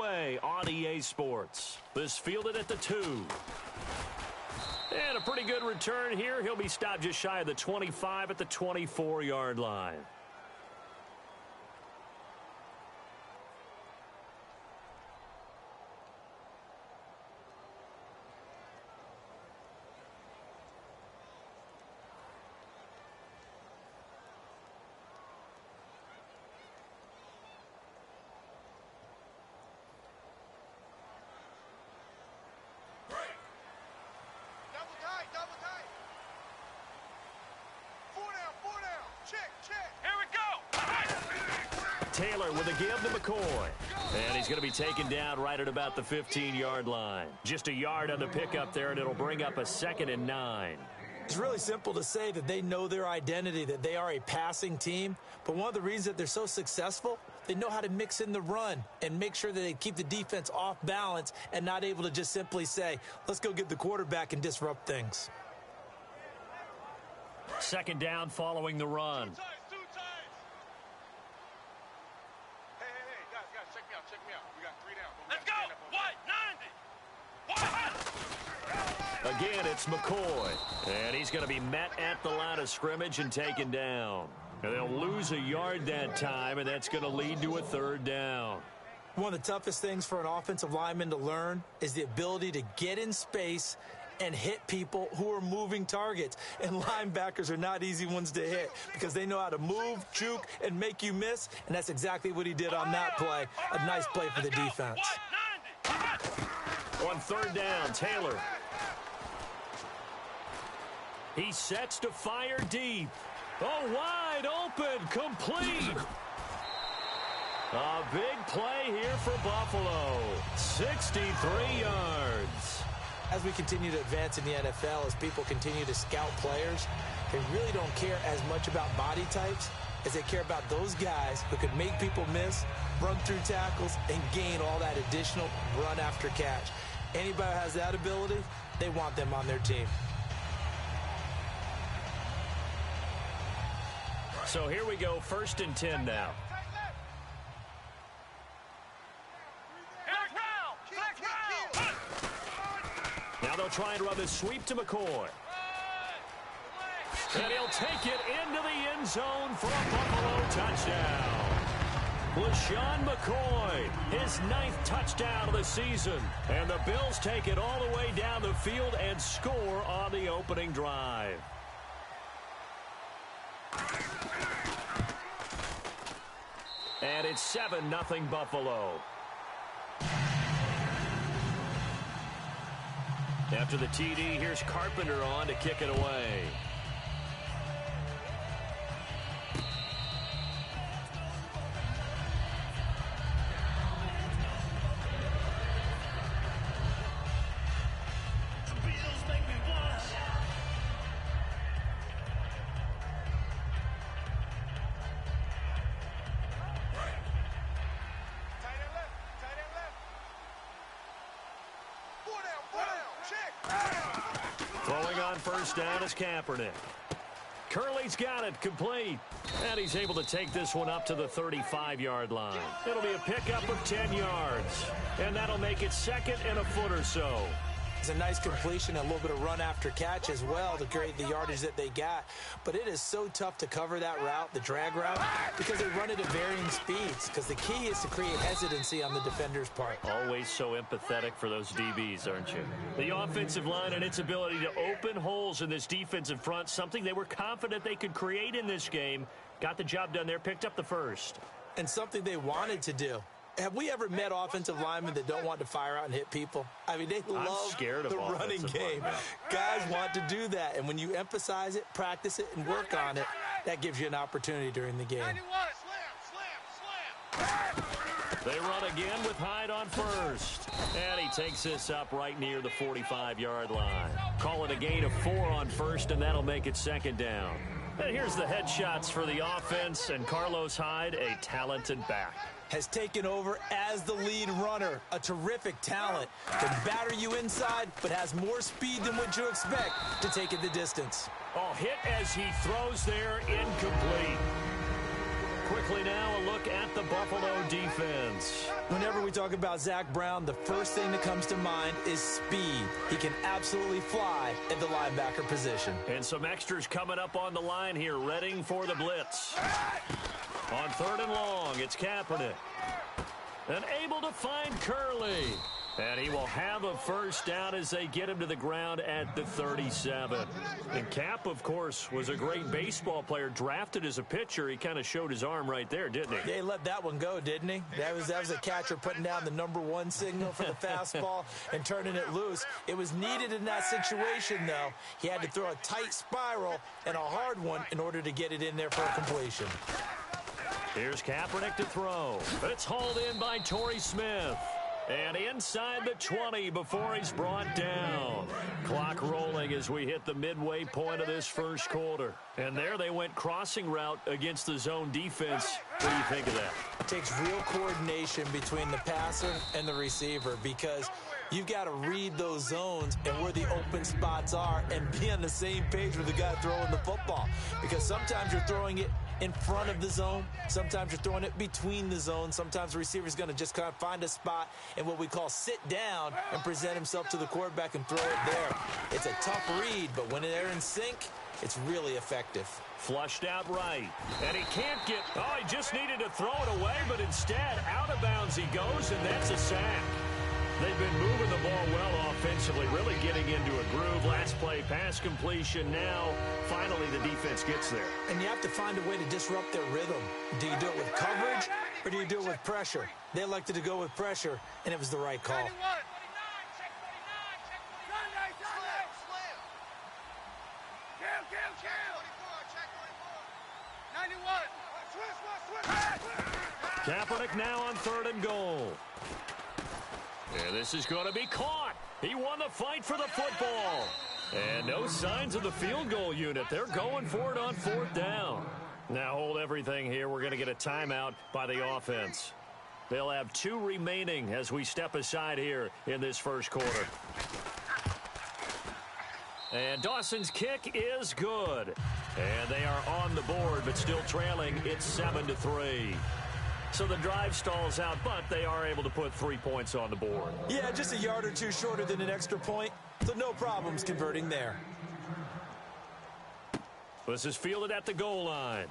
underway on EA Sports. This fielded at the 2. And a pretty good return here. He'll be stopped just shy of the 25 at the 24-yard line. Taylor with a give to McCoy. And he's going to be taken down right at about the 15-yard line. Just a yard on the pickup there, and it'll bring up a 2nd and 9. It's really simple to say that they know their identity, that they are a passing team. But one of the reasons that they're so successful, they know how to mix in the run and make sure that they keep the defense off balance and not able to just simply say, let's go get the quarterback and disrupt things. 2nd down following the run. Check me out. We got 3 down. Let's go. What? 90. Again, it's McCoy. And he's going to be met at the line of scrimmage and taken down. And they'll lose a yard that time, and that's going to lead to a 3rd down. One of the toughest things for an offensive lineman to learn is the ability to get in space and hit people who are moving targets. And linebackers are not easy ones to hit because they know how to move, juke, and make you miss. And that's exactly what he did on that play. A nice play for the defense. On 3rd down, Taylor. He sets to fire deep. Oh, wide open, complete. A big play here for Buffalo. 63 yards. As we continue to advance in the NFL, as people continue to scout players, they really don't care as much about body types as they care about those guys who can make people miss, run through tackles, and gain all that additional run after catch. Anybody who has that ability, they want them on their team. So here we go, 1st and 10 now. Now they'll try and run this sweep to McCoy. And he'll take it into the end zone for a Buffalo touchdown. LaShawn McCoy, his 9th touchdown of the season. And the Bills take it all the way down the field and score on the opening drive. And it's 7-0 Buffalo. After the TD, here's Carpenter on to kick it away. First down is Kaepernick. Curley's got it, complete. And he's able to take this one up to the 35-yard line. It'll be a pickup of 10 yards. And that'll make it 2nd and a foot or so. It's a nice completion, a little bit of run after catch as well to create the yardage that they got. But it is so tough to cover that route, the drag route, because they run it at varying speeds. Because the key is to create hesitancy on the defender's part. Always so empathetic for those DBs, aren't you? The offensive line and its ability to open holes in this defensive front, something they were confident they could create in this game. Got the job done there, picked up the 1st. And something they wanted to do. Have we ever met offensive linemen that don't want to fire out and hit people? I mean, they love the running game. Guys want to do that. And when you emphasize it, practice it, and work on it, that gives you an opportunity during the game. They run again with Hyde on 1st. And he takes this up right near the 45-yard line. Call it a gain of 4 on 1st, and that'll make it 2nd down. And here's the headshots for the offense, and Carlos Hyde, a talented back. Has taken over as the lead runner. A terrific talent. Can batter you inside, but has more speed than what you expect to take it the distance. Oh, hit as he throws there, incomplete. quickly now, a look at the Buffalo defense. Whenever we talk about Zach Brown, the first thing that comes to mind is speed. He can absolutely fly at the linebacker position. And some extras coming up on the line here, readying for the blitz. On 3rd and long, it's Kaepernick. And able to find Curley. And he will have a first down as they get him to the ground at the 37. And Cap, of course, was a great baseball player, drafted as a pitcher. He kind of showed his arm right there, didn't he? Yeah, he let that one go, didn't he? That was a catcher putting down the #1 signal for the fastball and turning it loose. It was needed in that situation, though. He had to throw a tight spiral and a hard one in order to get it in there for a completion. Here's Kaepernick to throw. It's hauled in by Torrey Smith. And inside the 20 before he's brought down. Clock rolling as we hit the midway point of this first quarter. And there they went crossing route against the zone defense. What do you think of that? It takes real coordination between the passer and the receiver because you've got to read those zones and where the open spots are and be on the same page with the guy throwing the football. Because sometimes you're throwing it in front of the zone. Sometimes you're throwing it between the zones. Sometimes the receiver's going to just kind of find a spot and what we call sit down and present himself to the quarterback and throw it there. It's a tough read, but when they're in sync, it's really effective. Flushed out right. And he can't get... Oh, he just needed to throw it away, but instead, out of bounds he goes, and that's a sack. They've been moving the ball well offensively, really getting into a groove. Last play, pass completion. Now, finally, the defense gets there. And you have to find a way to disrupt their rhythm. Do you do it with coverage, or do you do it with pressure? They elected to go with pressure, and it was the right call. 91. Kaepernick now on 3rd and goal. And this is going to be caught. He won the fight for the football. And no signs of the field goal unit. They're going for it on 4th down. Now hold everything here. We're going to get a timeout by the offense. They'll have 2 remaining as we step aside here in this first quarter. And Dawson's kick is good. And they are on the board, but still trailing. It's 7-3. So the drive stalls out, but they are able to put 3 points on the board. Yeah, just a yard or two shorter than an extra point, so no problems converting there. This is fielded at the goal line.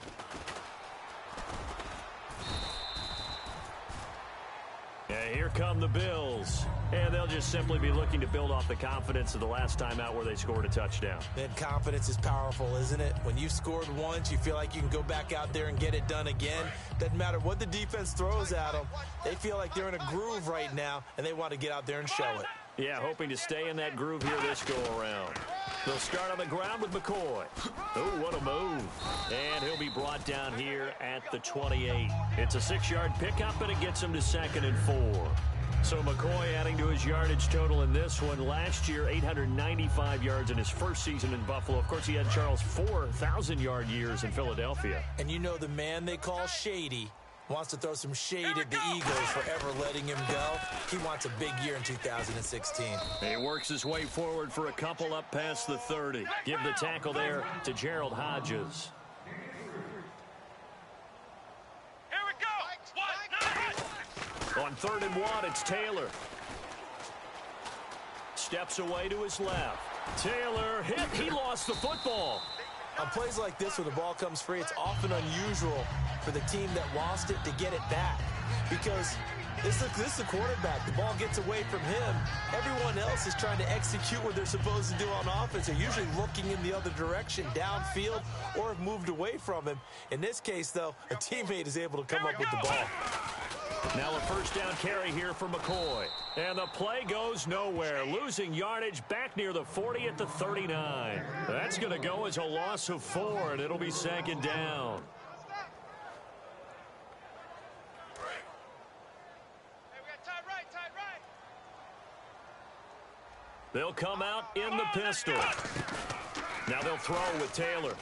And here come the Bills. And they'll just simply be looking to build off the confidence of the last time out where they scored a touchdown. And confidence is powerful, isn't it? When you've scored once, you feel like you can go back out there and get it done again. Doesn't matter what the defense throws at them. They feel like they're in a groove right now, and they want to get out there and show it. Yeah, hoping to stay in that groove here this go-around. They'll start on the ground with McCoy. Oh, what a move. And he'll be brought down here at the 28. It's a 6-yard pickup, and it gets him to 2nd and 4. So McCoy adding to his yardage total in this one. Last year, 895 yards in his first season in Buffalo. Of course, he had Charles' 4,000-yard years in Philadelphia. And you know the man they call Shady wants to throw some shade at the Eagles for ever letting him go. He wants a big year in 2016. He works his way forward for a couple up past the 30. Give the tackle there to Gerald Hodges. Here we go. On 3rd and 1, it's Taylor. Steps away to his left. Taylor hit. He lost the football. On plays like this where the ball comes free, it's often unusual for the team that lost it to get it back. Because this is the quarterback. The ball gets away from him. Everyone else is trying to execute what they're supposed to do on offense. They're usually looking in the other direction, downfield, or have moved away from him. In this case, though, a teammate is able to come up with the ball. Now a first down carry here for McCoy. And the play goes nowhere. Losing yardage back near the 40 at the 39. That's going to go as a loss of 4, and it'll be 2nd down. They'll come out in the pistol. Now they'll throw with Taylor.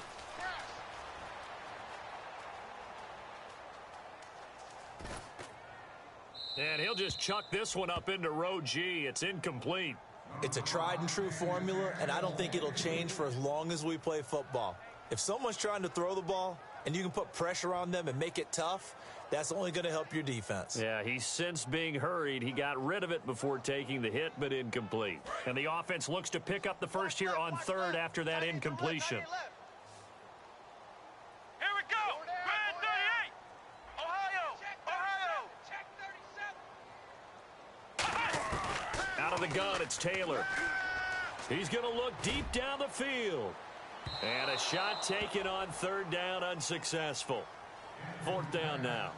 And he'll just chuck this one up into row G. It's incomplete. It's a tried and true formula, and I don't think it'll change for as long as we play football. If someone's trying to throw the ball, and you can put pressure on them and make it tough, that's only going to help your defense. Yeah, he sensed being hurried. He got rid of it before taking the hit, but incomplete. And the offense looks to pick up the first here on third after that incompletion. Here we go. Grand 38. Ohio. Ohio. Out of the gun, it's Taylor. He's going to look deep down the field. And a shot taken on third down, unsuccessful. Fourth down now.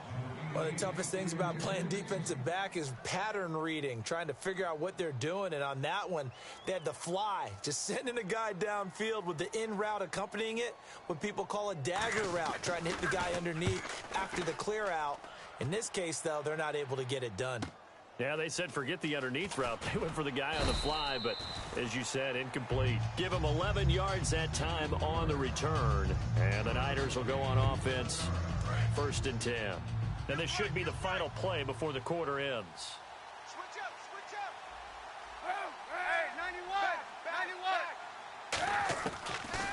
One of the toughest things about playing defensive back is pattern reading, trying to figure out what they're doing. And on that one, they had the fly, just sending a guy downfield with the in route accompanying it, what people call a dagger route, trying to hit the guy underneath after the clear out. In this case, though, they're not able to get it done. Yeah, they said forget the underneath route. They went for the guy on the fly, but as you said, incomplete. Give him 11 yards that time on the return. And the Niners will go on offense, 1st and 10. And this should be the final play before the quarter ends. Switch up. Hey,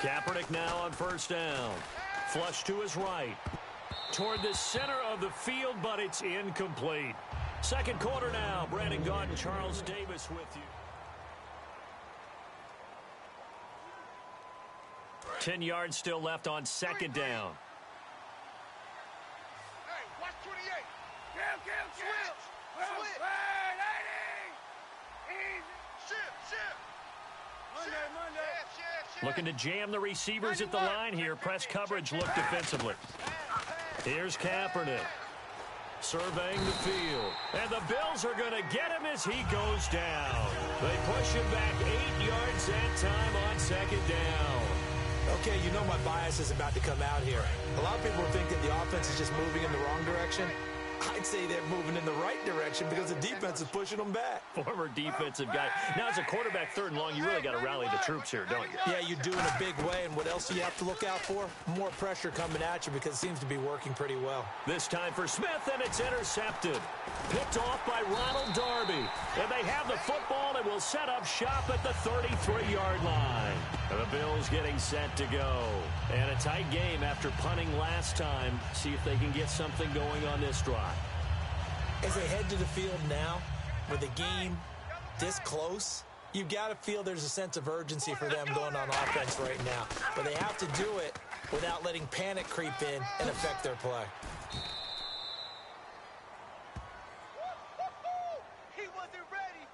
91. Kaepernick now on 1st down. Flush to his right. Toward the center of the field, but it's incomplete. Second quarter now. Brandon Gaudin, Charles Davis with you. 10 yards still left on 2nd down. Hey, watch 28. Switch. Shift. Looking to jam the receivers at the line here. Press coverage look defensively. Here's Kaepernick. Surveying the field. And the Bills are going to get him as he goes down. They push him back 8 yards that time on 2nd down. Okay, you know my bias is about to come out here. A lot of people think that the offense is just moving in the wrong direction. I'd say they're moving in the right direction because the defense is pushing them back. Former defensive guy. Now, as a quarterback 3rd and long, you really got to rally the troops here, don't you? Yeah, you do in a big way. And what else do you have to look out for? More pressure coming at you because it seems to be working pretty well. This time for Smith, and it's intercepted. Picked off by Ronald Darby. And they have the football and will set up shop at the 33-yard line. And the Bills getting set to go. And a tight game after punting last time. See if they can get something going on this drive. As they head to the field now, with the game this close, you've got to feel there's a sense of urgency for them going on offense right now. But they have to do it without letting panic creep in and affect their play. He wasn't ready.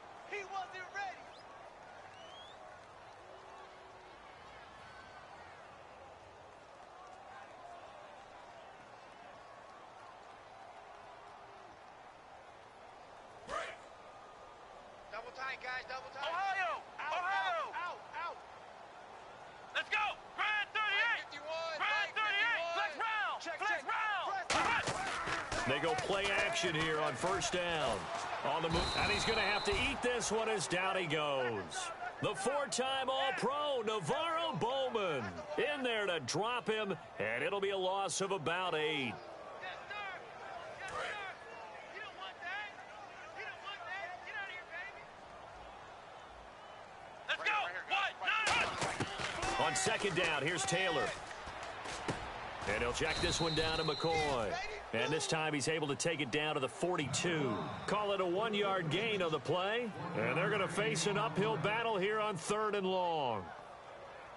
Double tight, guys. Double tight. Ohio. Out. Let's go. Grand 38. 51. Grand 38. Let's round. Let's round. They go play action here on 1st down. On the move, and he's going to have to eat this one as down he goes. The 4-time All-Pro, Navarro Bowman, in there to drop him, and it'll be a loss of about 8. On 2nd down, here's Taylor. And he'll check this one down to McCoy. And this time he's able to take it down to the 42. Call it a 1-yard gain on the play. And they're going to face an uphill battle here on 3rd and long.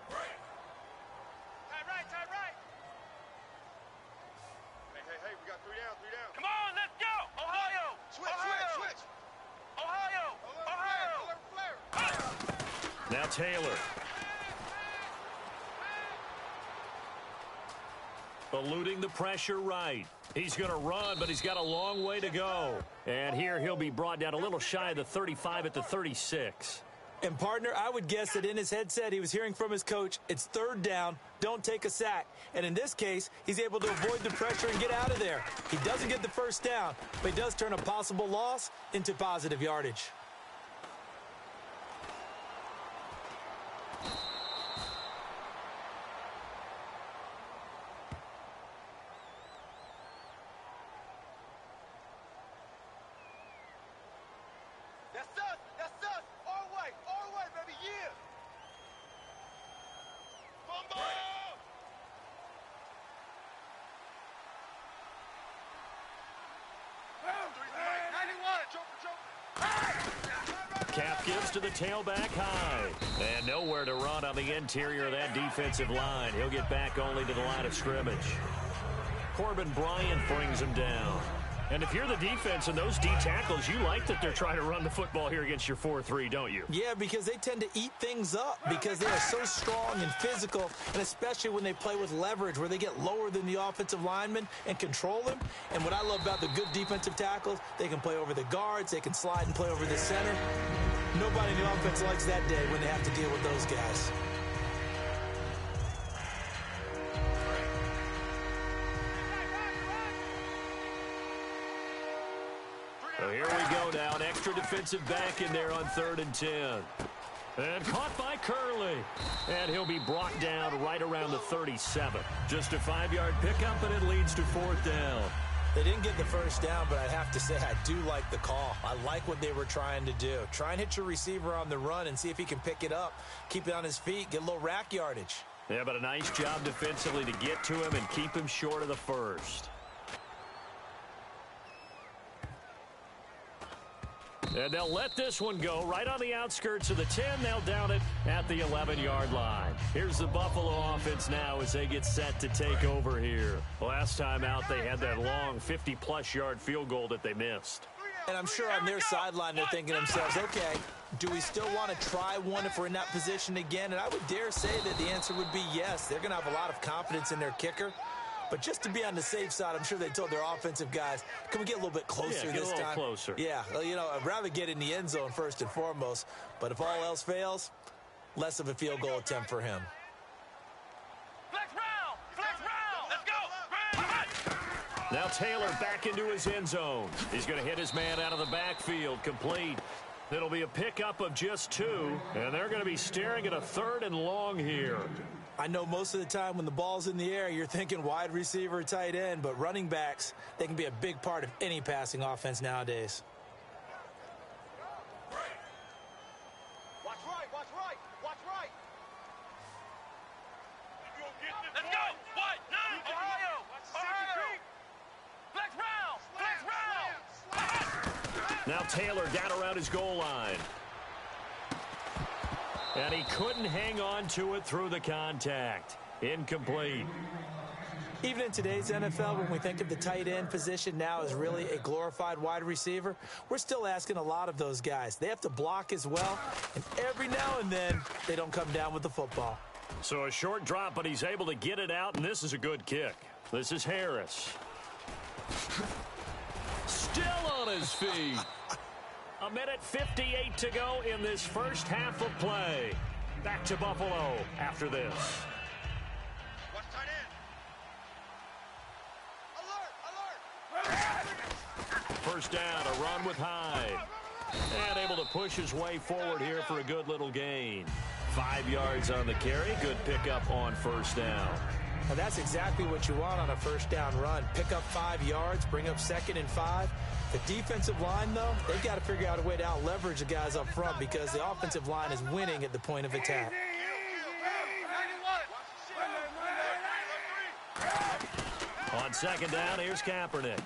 Tight right. Hey, we got 3 down. Come on, let's go. Ohio. Switch. Ohio. Now Taylor. Eluding the pressure right. He's going to run, but he's got a long way to go. And here he'll be brought down a little shy of the 35 at the 36. And, partner, I would guess that in his headset he was hearing from his coach, it's 3rd down, don't take a sack. And in this case, he's able to avoid the pressure and get out of there. He doesn't get the 1st down, but he does turn a possible loss into positive yardage. That's us. Our way, baby, yeah. Fumble! Half gives to the tailback high. And nowhere to run on the interior of that defensive line. He'll get back only to the line of scrimmage. Corbin Bryant brings him down. And if you're the defense and those D tackles, you like that they're trying to run the football here against your 4-3, don't you? Yeah, because they tend to eat things up because they are so strong and physical, and especially when they play with leverage where they get lower than the offensive lineman and control them. And what I love about the good defensive tackles, they can play over the guards, they can slide and play over the center. Nobody in the offense likes that day when they have to deal with those guys. So here we go now, an extra defensive back in there on 3rd and 10. And caught by Curley. And he'll be brought down right around the 37. Just a 5-yard pickup, and it leads to 4th down. They didn't get the first down, but I have to say I do like the call. I like what they were trying to do. Try and hit your receiver on the run and see if he can pick it up, keep it on his feet, get a little rack yardage. Yeah, but a nice job defensively to get to him and keep him short of the first. And they'll let this one go right on the outskirts of the 10. They'll down it at the 11-yard line. Here's the Buffalo offense now as they get set to take over here. Last time out, they had that long 50-plus yard field goal that they missed. And I'm sure on their sideline they're thinking to themselves, okay, do we still want to try one if we're in that position again? And I would dare say that the answer would be yes. They're going to have a lot of confidence in their kicker. But just to be on the safe side, I'm sure they told their offensive guys, can we get a little bit closer this time? Closer. Yeah, well, you know, I'd rather get in the end zone first and foremost. But if all else fails, less of a field goal attempt for him. Flex round! Flex round! Let's go! Now Taylor back into his end zone. He's going to hit his man out of the backfield, complete. It'll be a pickup of just 2, and they're going to be staring at a 3rd and long here. I know most of the time when the ball's in the air, you're thinking wide receiver, tight end, but running backs, they can be a big part of any passing offense nowadays. Watch right, watch right, watch right. Let's go! What? No! Ohio! Flex round! Flex round! Now Taylor down around his goal line. And he couldn't hang on to it through the contact. Incomplete. Even in today's NFL, when we think of the tight end position now as really a glorified wide receiver, we're still asking a lot of those guys. They have to block as well, and every now and then, they don't come down with the football. So a short drop, but he's able to get it out, and this is a good kick. This is Harris. Still on his feet. 1:58 to go in this first half of play. Back to Buffalo after this. Watch tight end. Alert! First down, a run with Hyde. And able to push his way forward here for a good little gain. 5 yards on the carry. Good pickup on first down. Now that's exactly what you want on a first down run. Pick up 5 yards, bring up 2nd and 5. The defensive line, though, they've got to figure out a way to out-leverage the guys up front because the offensive line is winning at the point of attack. On second down, here's Kaepernick.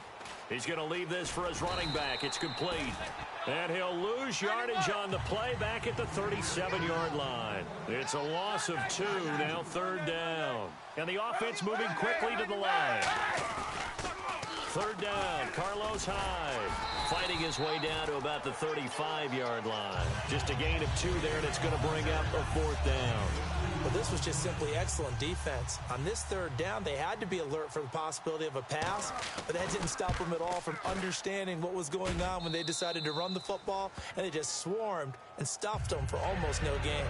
He's going to leave this for his running back. It's complete. And he'll lose yardage on the play back at the 37-yard line. It's a loss of 2, now 3rd down. And the offense moving quickly to the line. 3rd down, Carlos Hyde fighting his way down to about the 35-yard line. Just a gain of 2 there, and it's going to bring up a 4th down. Well, this was just simply excellent defense. On this 3rd down, they had to be alert for the possibility of a pass, but that didn't stop them at all from understanding what was going on when they decided to run the football, and they just swarmed and stuffed them for almost no gain.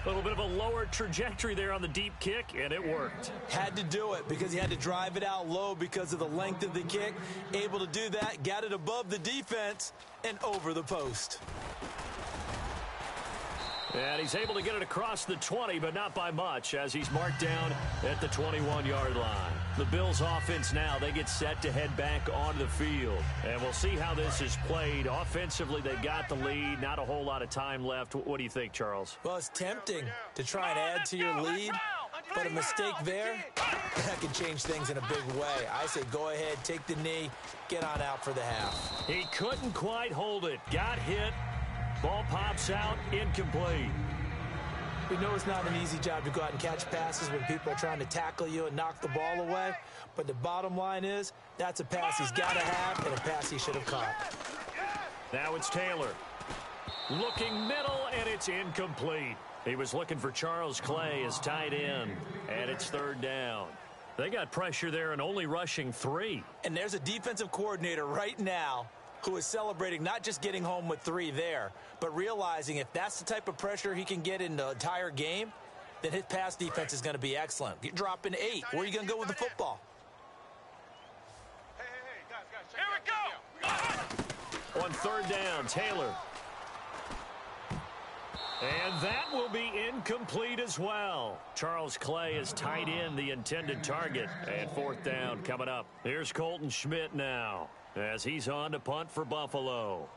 A little bit of a lower trajectory there on the deep kick, and it worked. Had to do it because he had to drive it out low because of the length of the kick. Able to do that, got it above the defense and over the post. And he's able to get it across the 20, but not by much, as he's marked down at the 21-yard line. The Bills' offense now, they get set to head back onto the field. And we'll see how this is played. Offensively, they got the lead. Not a whole lot of time left. What do you think, Charles? Well, it's tempting to try and add to your lead, but a mistake there, that can change things in a big way. I say go ahead, take the knee, get on out for the half. He couldn't quite hold it. Got hit. Ball pops out, incomplete. We know it's not an easy job to go out and catch passes when people are trying to tackle you and knock the ball away. But the bottom line is, that's a pass he's got to have and a pass he should have caught. Now it's Taylor. Looking middle, and it's incomplete. He was looking for Charles Clay as tight end, and it's third down. They got pressure there and only rushing 3. And there's a defensive coordinator right now who is celebrating not just getting home with 3 there, but realizing if that's the type of pressure he can get in the entire game, then his pass defense is going to be excellent. You're dropping 8. Where are you going to go with the football? Hey, guys, here we go! On third down, Taylor. And that will be incomplete as well. Charles Clay is tight in the intended target. And fourth down coming up. Here's Colton Schmidt now as he's on to punt for Buffalo.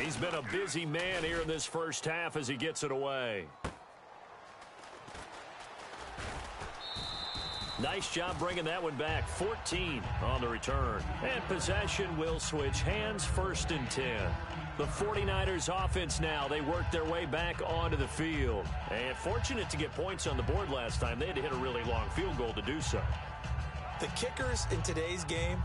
He's been a busy man here in this first half as he gets it away. Nice job bringing that one back. 14 on the return. And possession will switch hands, 1st and 10. The 49ers offense now, they work their way back onto the field. And fortunate to get points on the board last time. They had to hit a really long field goal to do so. The kickers in today's game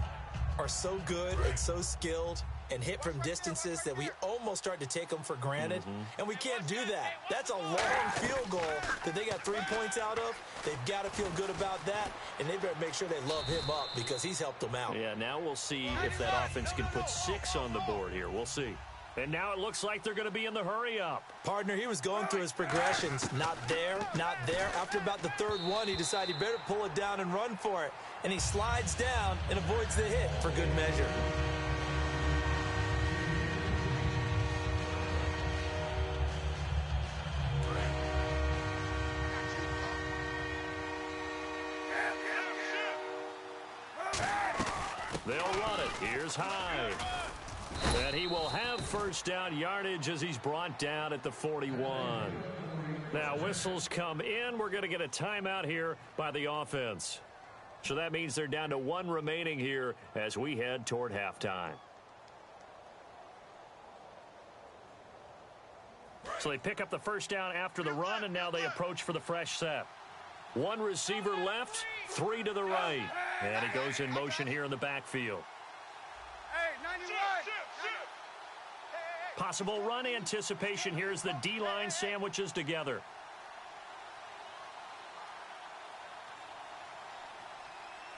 are so good and so skilled and hit from distances that we almost start to take them for granted. And we can't do that. That's a long field goal that they got 3 points out of. They've got to feel good about that, and they better make sure they love him up because he's helped them out. Yeah, now we'll see if that offense can put 6 on the board here. We'll see. And now it looks like they're going to be in the hurry-up. Partner, he was going through his progressions. Not there, not there. After about the third one, he decided he better pull it down and run for it. And he slides down and avoids the hit for good measure. They'll run it. Here's Hyde. And he will have first down yardage as he's brought down at the 41. Now whistles come in. We're going to get a timeout here by the offense. So that means they're down to 1 remaining here as we head toward halftime. So they pick up the first down after the run, and now they approach for the fresh set. 1 receiver left, 3 to the right. And he goes in motion here in the backfield. Possible run anticipation here as the D-line sandwiches together.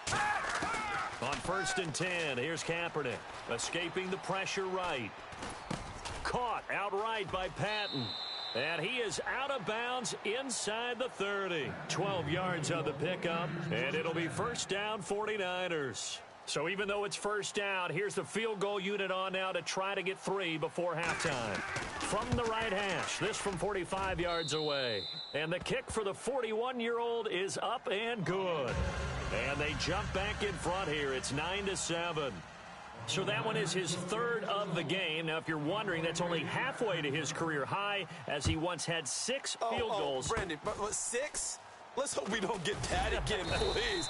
On 1st and 10, here's Kaepernick. Escaping the pressure right. Caught outright by Patton. And he is out of bounds inside the 30. 12 yards on the pickup, and it'll be first down 49ers. So even though it's first down, here's the field goal unit on now to try to get 3 before halftime. From the right hash, this from 45 yards away. And the kick for the 41-year-old is up and good. And they jump back in front here. It's 9-7. So that one is his 3rd of the game. Now, if you're wondering, that's only halfway to his career high as he once had 6 field goals. Brandon, but 6? Let's hope we don't get that again, please.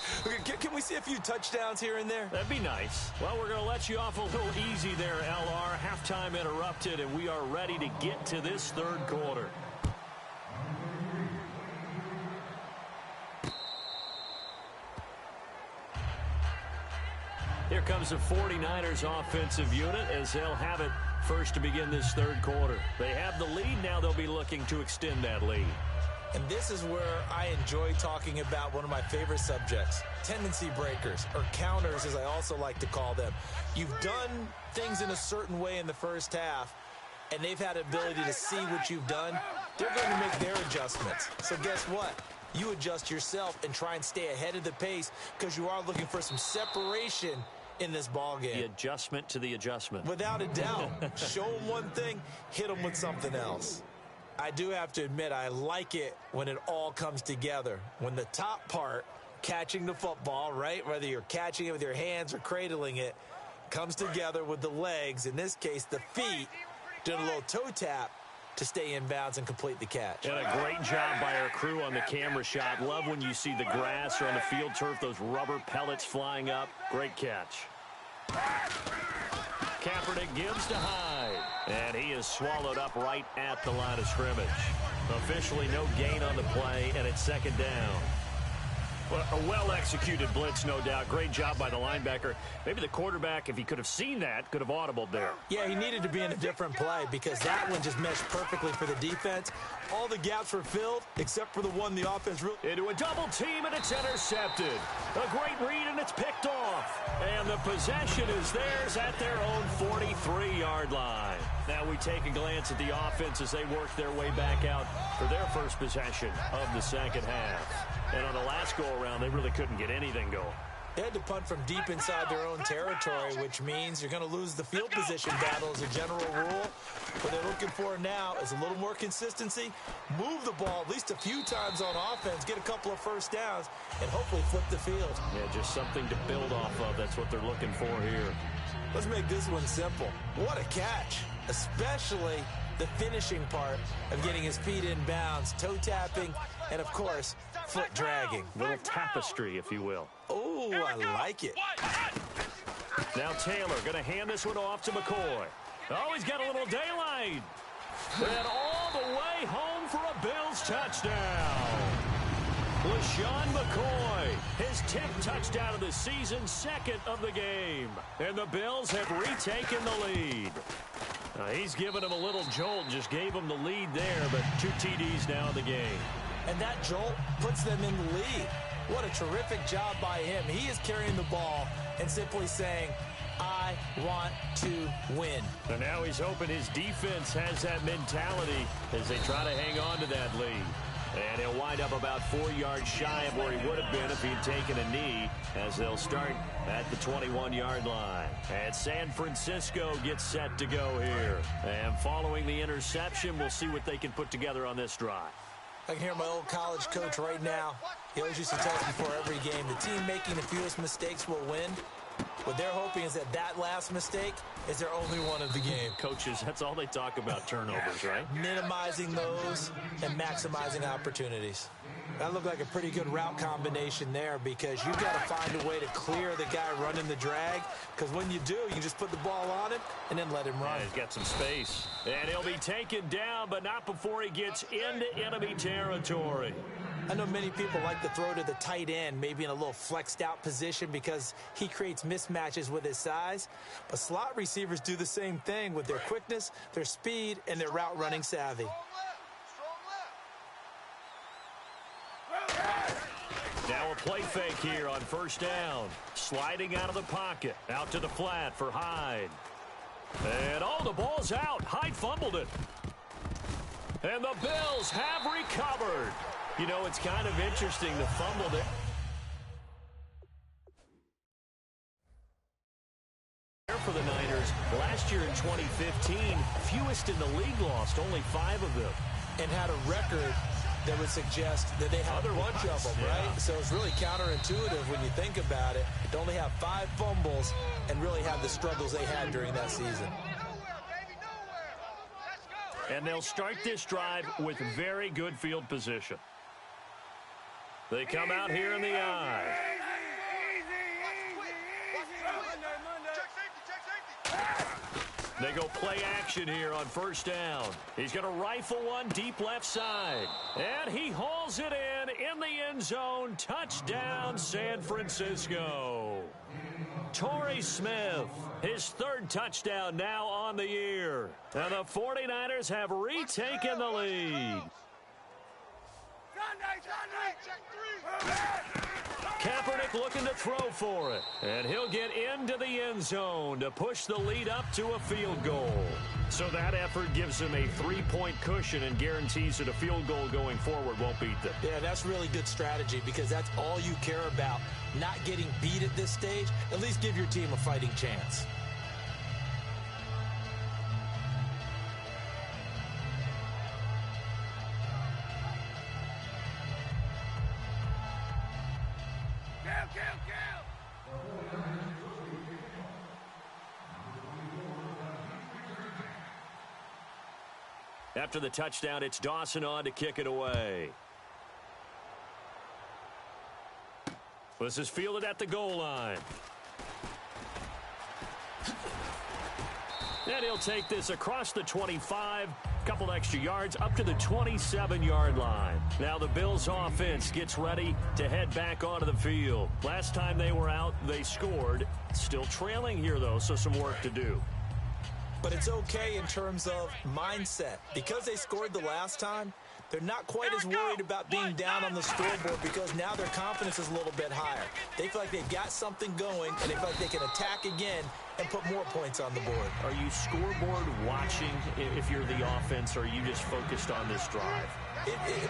Can we see a few touchdowns here and there? That'd be nice. Well, we're going to let you off a little easy there, LR. Halftime interrupted, and we are ready to get to this 3rd quarter. Here comes the 49ers offensive unit as they'll have it first to begin this 3rd quarter. They have the lead. Now they'll be looking to extend that lead. And this is where I enjoy talking about one of my favorite subjects, tendency breakers, or counters as I also like to call them. You've done things in a certain way in the first half, and they've had the ability to see what you've done. They're going to make their adjustments. So guess what? You adjust yourself and try and stay ahead of the pace because you are looking for some separation in this ball game. The adjustment to the adjustment. Without a doubt. Show them one thing, hit them with something else. I do have to admit, I like it when it all comes together. When the top part, catching the football, right, whether you're catching it with your hands or cradling it, comes together with the legs, in this case the feet, doing a little toe tap to stay in bounds and complete the catch. And a great job by our crew on the camera shot. Love when you see the grass or on the field turf, those rubber pellets flying up. Great catch. Kaepernick gives to Hyde. And he is swallowed up right at the line of scrimmage. Officially no gain on the play, and it's second down. Well, a well-executed blitz, no doubt. Great job by the linebacker. Maybe the quarterback, if he could have seen that, could have audibled there. Yeah, he needed to be in a different play because that one just meshed perfectly for the defense. All the gaps were filled except for the one the offense really... Into a double team, and it's intercepted. A great read, and it's picked off. And the possession is theirs at their own 43-yard line. Now we take a glance at the offense as they work their way back out for their first possession of the second half. And on the last go-around, they really couldn't get anything going. They had to punt from deep inside their own territory, which means you're going to lose the field position battle as a general rule. What they're looking for now is a little more consistency, move the ball at least a few times on offense, get a couple of first downs, and hopefully flip the field. Yeah, just something to build off of. That's what they're looking for here. Let's make this one simple. What a catch, especially the finishing part of getting his feet in bounds, toe tapping, and, of course, foot dragging. Little tapestry, if you will. Oh, I like it. Now Taylor going to hand this one off to McCoy. Oh, he's got a little daylight. And all the way home for a Bills touchdown. LaShawn McCoy, his 10th touchdown of the season, second of the game. And the Bills have retaken the lead. He's given him a little jolt, just gave him the lead there, but 2 TDs now in the game. And that jolt puts them in the lead. What a terrific job by him. He is carrying the ball and simply saying, I want to win. And now he's hoping his defense has that mentality as they try to hang on to that lead. And he'll wind up about 4 yards shy of where he would have been if he'd taken a knee, as they'll start at the 21-yard line. And San Francisco gets set to go here. And following the interception, we'll see what they can put together on this drive. I can hear my old college coach right now. He always used to tell us before every game, the team making the fewest mistakes will win. What they're hoping is that that last mistake is their only one of the game. Coaches, that's all they talk about, turnovers, right? Minimizing those and maximizing opportunities. That looked like a pretty good route combination there because you've got to find a way to clear the guy running the drag, because when you do, you just put the ball on him and then let him run. Yeah, he's got some space. And he'll be taken down, but not before he gets into enemy territory. I know many people like to throw to the tight end, maybe in a little flexed out position because he creates mismatches with his size. But slot receivers do the same thing with their quickness, their speed, and their route running savvy. Now a play fake here on first down. Sliding out of the pocket. Out to the flat for Hyde. And oh, the ball's out. Hyde fumbled it. And the Bills have recovered. You know, it's kind of interesting, the fumble there. For the Niners, last year in 2015, fewest in the league lost, only 5 of them. And had a record that would suggest that they had a bunch of them, right? So it's really counterintuitive when you think about it. To only have 5 fumbles and really have the struggles they had during that season. And they'll start this drive with very good field position. They come out here in the eye. They go play action here on first down. He's going to rifle one deep left side. And he hauls it in the end zone. Touchdown, San Francisco. Torrey Smith, his 3rd touchdown now on the year. And the 49ers have retaken the lead. Kaepernick looking to throw for it. And he'll get into the end zone to push the lead up to a field goal. So that effort gives them a 3-point cushion and guarantees that a field goal going forward won't beat them. Yeah, that's really good strategy because that's all you care about. Not getting beat at this stage. At least give your team a fighting chance. After the touchdown, it's Dawson on to kick it away. This is fielded at the goal line. And he'll take this across the 25, couple extra yards up to the 27-yard line. Now the Bills offense gets ready to head back onto the field. Last time they were out, they scored. Still trailing here, though, so some work to do. But it's okay in terms of mindset. Because they scored the last time, they're not quite as worried about being down on the scoreboard because now their confidence is a little bit higher. They feel like they've got something going, and they feel like they can attack again and put more points on the board. Are you scoreboard watching if you're the offense, or are you just focused on this drive?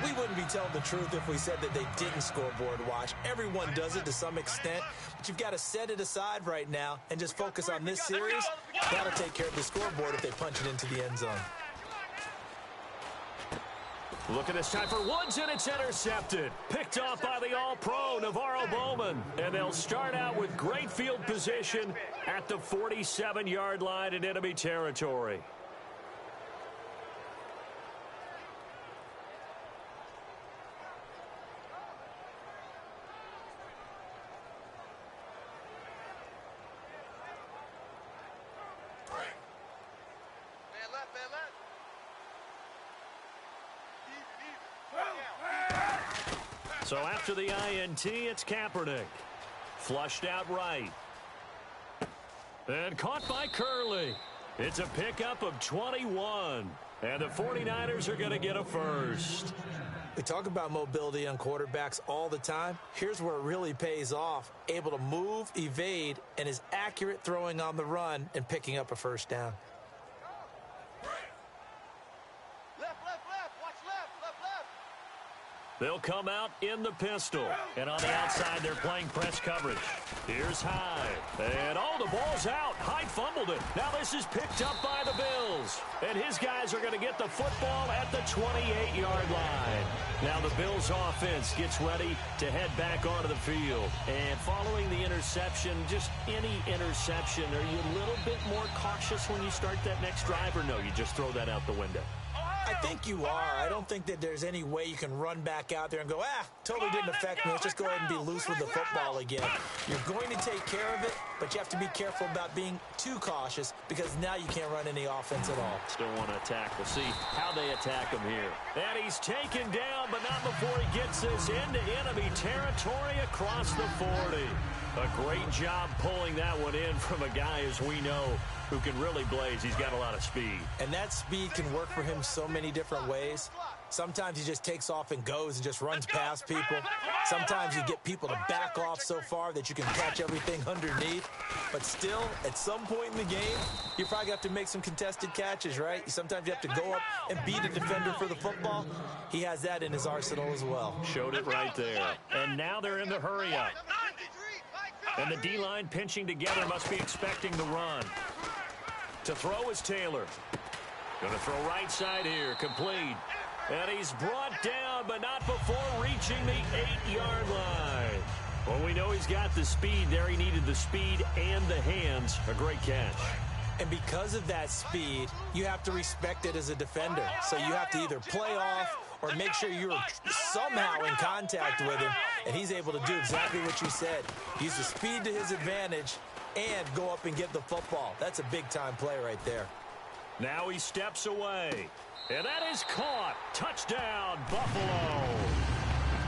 We wouldn't be telling the truth if we said that they didn't scoreboard watch. Everyone does it to some extent, but you've got to set it aside right now and just focus on this series. That'll take care of the scoreboard if they punch it into the end zone. Look at this time for Woods, and it's intercepted. Picked off by the All-Pro, Navarro Bowman. And they'll start out with great field position at the 47-yard line in enemy territory. So after the INT, it's Kaepernick. Flushed out right. And caught by Curley. It's a pickup of 21. And the 49ers are going to get a first. We talk about mobility on quarterbacks all the time. Here's where it really pays off. Able to move, evade, and is accurate throwing on the run and picking up a first down. They'll come out in the pistol. And on the outside, they're playing press coverage. Here's Hyde. And, oh, the ball's out. Hyde fumbled it. Now this is picked up by the Bills. And his guys are going to get the football at the 28-yard line. Now the Bills offense gets ready to head back onto the field. And following the interception, just any interception, are you a little bit more cautious when you start that next drive, or no, you just throw that out the window? I think you are. I don't think that there's any way you can run back out there and go, totally didn't affect me. Let's just go ahead and be loose with the football again. You're going to take care of it, but you have to be careful about being too cautious because now you can't run any offense at all. Still want to attack. We'll see how they attack him here. And he's taken down, but not before he gets this into enemy territory across the 40. A great job pulling that one in from a guy, as we know, who can really blaze. He's got a lot of speed. And that speed can work for him so many different ways. Sometimes he just takes off and goes and just runs past people. Sometimes you get people to back off so far that you can catch everything underneath. But still, at some point in the game, you probably have to make some contested catches, right? Sometimes you have to go up and beat a defender for the football. He has that in his arsenal as well. Showed it right there. And now they're in the hurry-up. And the D-line pinching together must be expecting the run. To throw is Taylor. Going to throw right side here. Complete. And he's brought down, but not before reaching the 8-yard line. Well, we know he's got the speed there. He needed the speed and the hands. A great catch. And because of that speed, you have to respect it as a defender. So you have to either play off or make sure you're somehow in contact with him. And he's able to do exactly what you said. Use the speed to his advantage and go up and get the football. That's a big-time play right there. Now he steps away. And that is caught. Touchdown, Buffalo.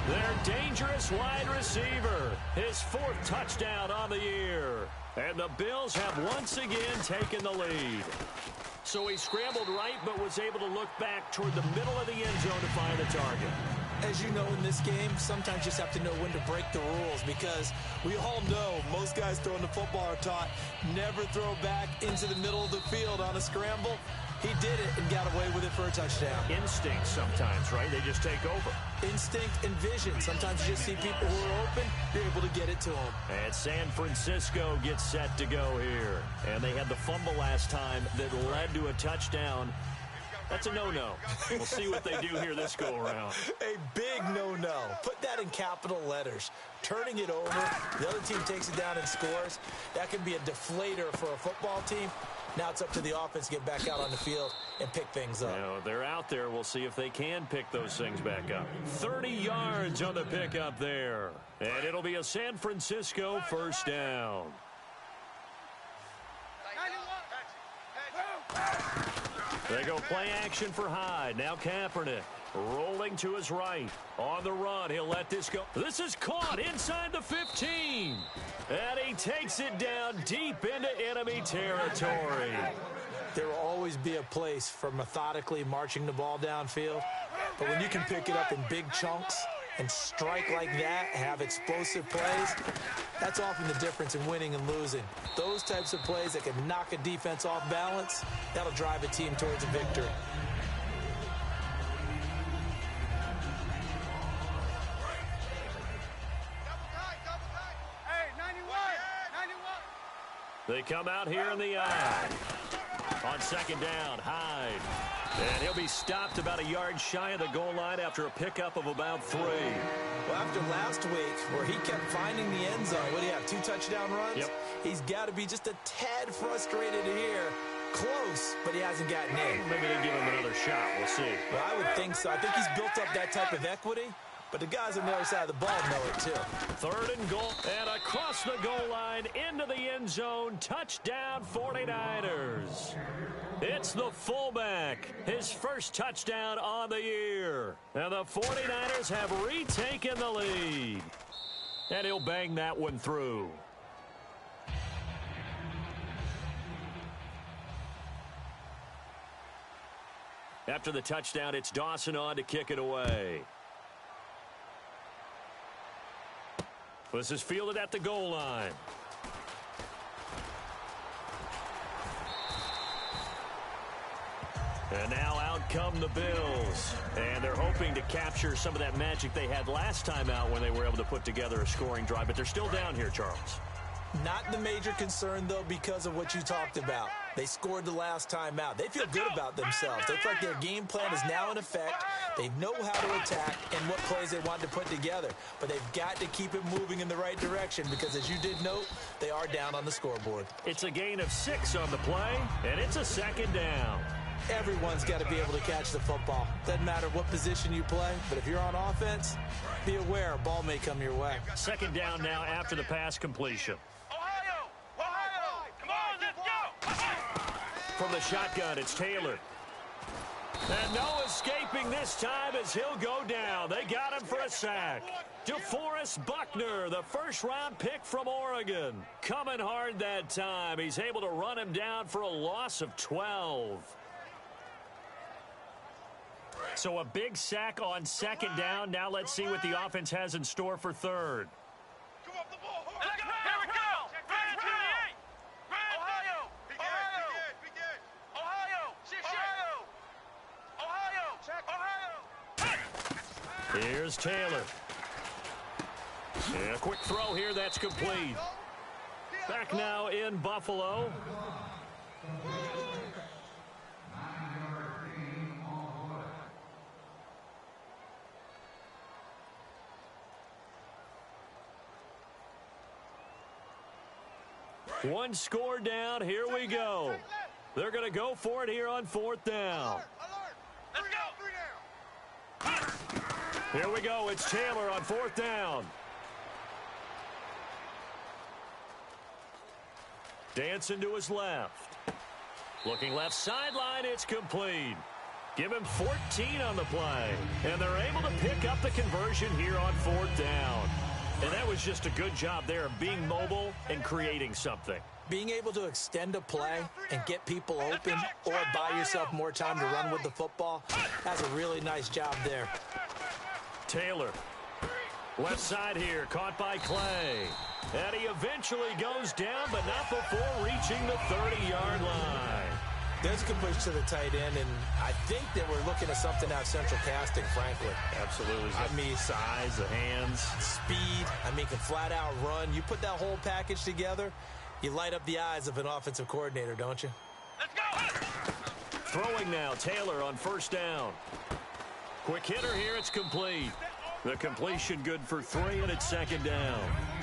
Their dangerous wide receiver. His 4th touchdown on the year. And the Bills have once again taken the lead. So he scrambled right, but was able to look back toward the middle of the end zone to find the target. As you know, in this game, sometimes you just have to know when to break the rules because we all know most guys throwing the football are taught never throw back into the middle of the field on a scramble. He did it and got away with it for a touchdown. Instinct sometimes, right? They just take over. Instinct and vision. Sometimes you just see people who are open, you're able to get it to them. And San Francisco gets set to go here. And they had the fumble last time that led to a touchdown. That's a no-no. We'll see what they do here this go-around. A big no-no. Put that in capital letters. Turning it over, the other team takes it down and scores. That can be a deflator for a football team. Now it's up to the offense to get back out on the field and pick things up. They're out there. We'll see if they can pick those things back up. 30 yards on the pickup there. And it'll be a San Francisco first down. They go play action for Hyde. Now Kaepernick rolling to his right. On the run, he'll let this go. This is caught inside the 15. And he takes it down deep into enemy territory. There will always be a place for methodically marching the ball downfield. But when you can pick it up in big chunks and strike like that, have explosive plays, that's often the difference in winning and losing. Those types of plays that can knock a defense off balance, that'll drive a team towards a victory. They come out here in the eye. On second down, Hyde. And he'll be stopped about a yard shy of the goal line after a pickup of about 3. Well, after last week, where he kept finding the end zone, what do you have, 2 touchdown runs? Yep. He's got to be just a tad frustrated here. Close, but he hasn't gotten in. Maybe they give him another shot. We'll see. Well, I would think so. I think he's built up that type of equity, but the guys on the other side of the ball know it too. 3rd and goal, and across the goal line into the end zone. Touchdown 49ers. It's the fullback, his first touchdown on the year. And the 49ers have retaken the lead. And he'll bang that one through. After the touchdown, it's Dawson on to kick it away. This is fielded at the goal line. And now out come the Bills. And they're hoping to capture some of that magic they had last time out when they were able to put together a scoring drive. But they're still down here, Charles. Not the major concern, though, because of what you talked about. They scored the last time out. They feel good about themselves. They feel like their game plan is now in effect. They know how to attack and what plays they want to put together. But they've got to keep it moving in the right direction because, as you did note, they are down on the scoreboard. It's a gain of 6 on the play, and it's a 2nd down. Everyone's got to be able to catch the football. Doesn't matter what position you play, but if you're on offense, be aware a ball may come your way. 2nd down now after the pass completion. From the shotgun, it's Taylor. And no escaping this time as he'll go down. They got him for a sack. DeForest Buckner, the first-round pick from Oregon. Coming hard that time. He's able to run him down for a loss of 12. So a big sack on 2nd down. Now let's see what the offense has in store for 3rd. Here's Taylor. And a quick throw here, that's complete. Back now in Buffalo. One score down, here we go. They're going to go for it here on 4th down. Here we go, it's Taylor on 4th down. Dancing to his left. Looking left sideline, it's complete. Give him 14 on the play. And they're able to pick up the conversion here on 4th down. And that was just a good job there of being mobile and creating something. Being able to extend a play and get people open or buy yourself more time to run with the football, that's a really nice job there. Taylor, left side here, caught by Clay. And he eventually goes down, but not before reaching the 30-yard line. There's a good push to the tight end, and I think that we're looking at something out of central casting, frankly. Absolutely. I mean, size, the hands. Speed, can flat out run. You put that whole package together, you light up the eyes of an offensive coordinator, don't you? Let's go! Throwing now, Taylor on 1st down. Quick hitter here, it's complete. The completion good for 3, and it's 2nd down.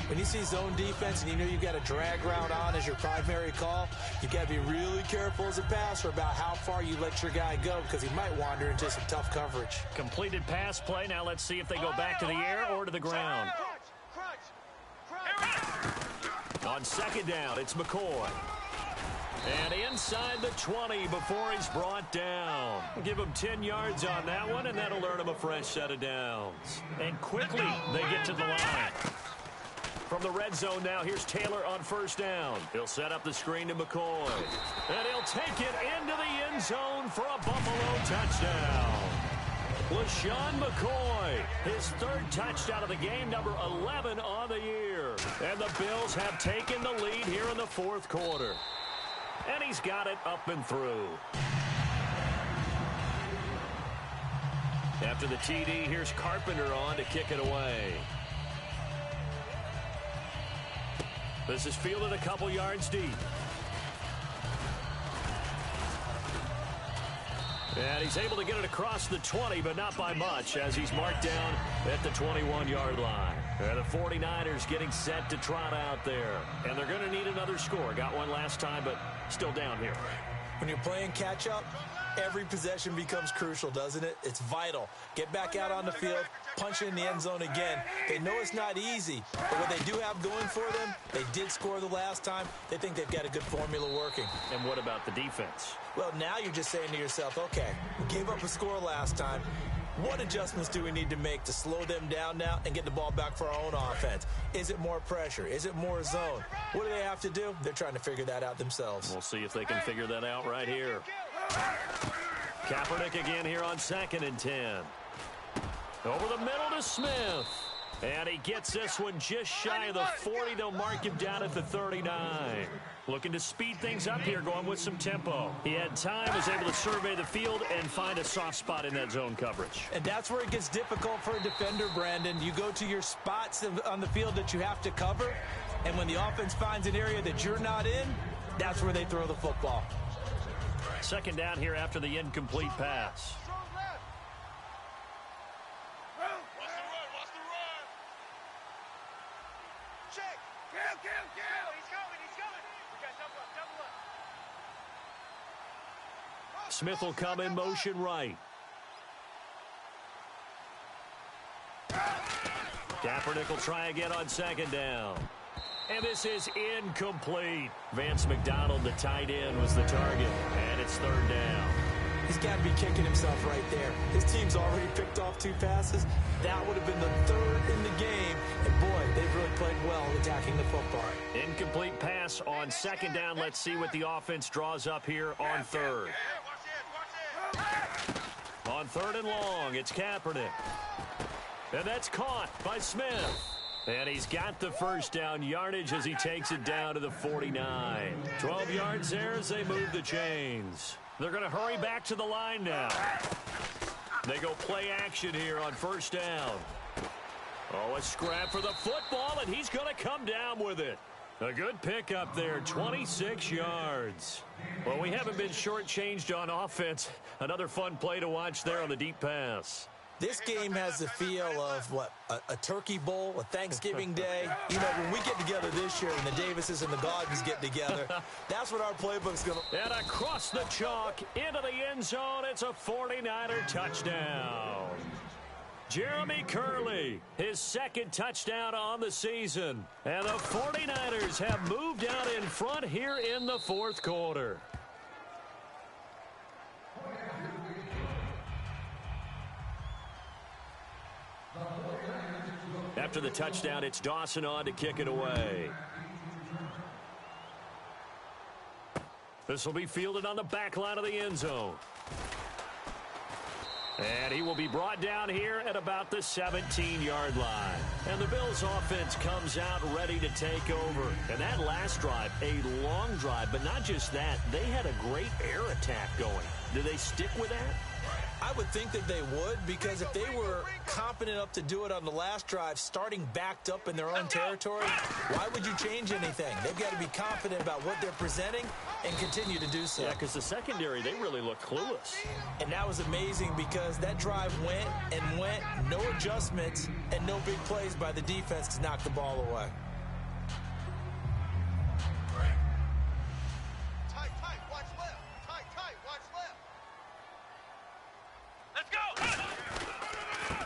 When you see zone defense and you know you've got a drag route on as your primary call, you've got to be really careful as a passer about how far you let your guy go because he might wander into some tough coverage. Completed pass play. Now let's see if they go back to the air or to the ground. On 2nd down, it's McCoy. And inside the 20 before he's brought down. Give him 10 yards on that one, and that'll earn him a fresh set of downs. And quickly, they get to the line. From the red zone now, here's Taylor on first down. He'll set up the screen to McCoy. And he'll take it into the end zone for a Buffalo touchdown. LaShawn McCoy, his third touchdown of the game, number 11 on the year. And the Bills have taken the lead here in the fourth quarter. And he's got it up and through. After the TD, here's Carpenter on to kick it away. This is fielded a couple yards deep. And he's able to get it across the 20, but not by much, as he's marked down at the 21-yard line. And the 49ers getting set to trot out there. And they're going to need another score. Got one last time, but still down here. When you're playing catch-up, every possession becomes crucial, doesn't it? It's vital. Get back out on the field, punch it in the end zone again. They know it's not easy, but what they do have going for them, they did score the last time. They think they've got a good formula working. And what about the defense? Well, now you're just saying to yourself, okay, we gave up a score last time. What adjustments do we need to make to slow them down now and get the ball back for our own offense? Is it more pressure? Is it more zone? What do they have to do? They're trying to figure that out themselves. We'll see if they can figure that out right here. Kaepernick again here on 2nd and 10. Over the middle to Smith. And he gets this one just shy of the 40. They'll mark him down at the 39. Looking to speed things up here, going with some tempo. He had time, was able to survey the field and find a soft spot in that zone coverage. And that's where it gets difficult for a defender, Brandon. You go to your spots on the field that you have to cover, and when the offense finds an area that you're not in, that's where they throw the football. 2nd down here after the incomplete pass. Smith will come in motion right. Kaepernick will try again on 2nd down. And this is incomplete. Vance McDonald, the tight end, was the target. And it's 3rd down. He's got to be kicking himself right there. His team's already picked off 2 passes. That would have been the 3rd in the game. And, boy, they've really played well attacking the football. Incomplete pass on 2nd down. Let's see what the offense draws up here on 3rd. On 3rd and long, it's Kaepernick. And that's caught by Smith. And he's got the first down yardage as he takes it down to the 49. 12 yards there as they move the chains. They're going to hurry back to the line now. They go play action here on 1st down. Oh, a scrap for the football, and he's going to come down with it. A good pickup there, 26 yards. Well, we haven't been shortchanged on offense. Another fun play to watch there on the deep pass. This game has the feel of, what, a turkey bowl, a Thanksgiving day. You know, when we get together this year and the Davises and the Gardens get together, that's what our playbook's going to... And across the chalk, into the end zone, it's a 49er touchdown. Jeremy Curley, his 2nd touchdown on the season. And the 49ers have moved out in front here in the 4th quarter. After the touchdown, it's Dawson on to kick it away. This will be fielded on the back line of the end zone. And he will be brought down here at about the 17-yard line. And the Bills' offense comes out ready to take over. And that last drive, a long drive, but not just that. They had a great air attack going. Do they stick with that? I would think that they would, because if they were confident enough to do it on the last drive, starting backed up in their own territory, why would you change anything? They've got to be confident about what they're presenting and continue to do so. Yeah, because the secondary, they really look clueless. And that was amazing because that drive went and went, no adjustments, and no big plays by the defense to knock the ball away.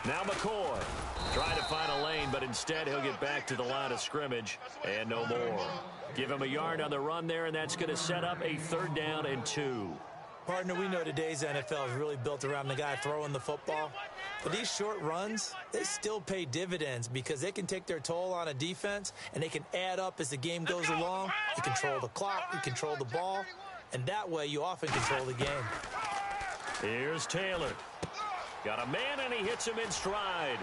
Now McCoy trying to find a lane, but instead he'll get back to the line of scrimmage and no more. Give him a yard on the run there, and that's going to set up a 3rd down and 2. Partner, we know today's NFL is really built around the guy throwing the football. But these short runs, they still pay dividends because they can take their toll on a defense, and they can add up as the game goes along. You control the clock, you control the ball, and that way you often control the game. Here's Taylor. Got a man, and he hits him in stride.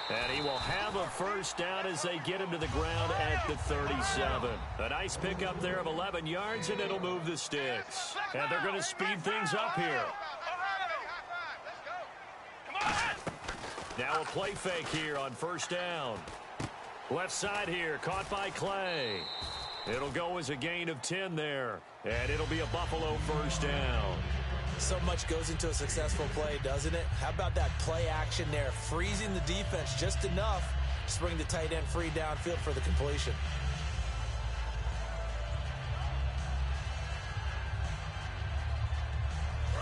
And he will have a 1st down as they get him to the ground at the 37. A nice pickup there of 11 yards, and it'll move the sticks. And they're going to speed things up here. Now a play fake here on 1st down. Left side here, caught by Clay. It'll go as a gain of 10 there. And it'll be a Buffalo 1st down. So much goes into a successful play, doesn't it? How about that play action there? Freezing the defense just enough to bring the tight end free downfield for the completion.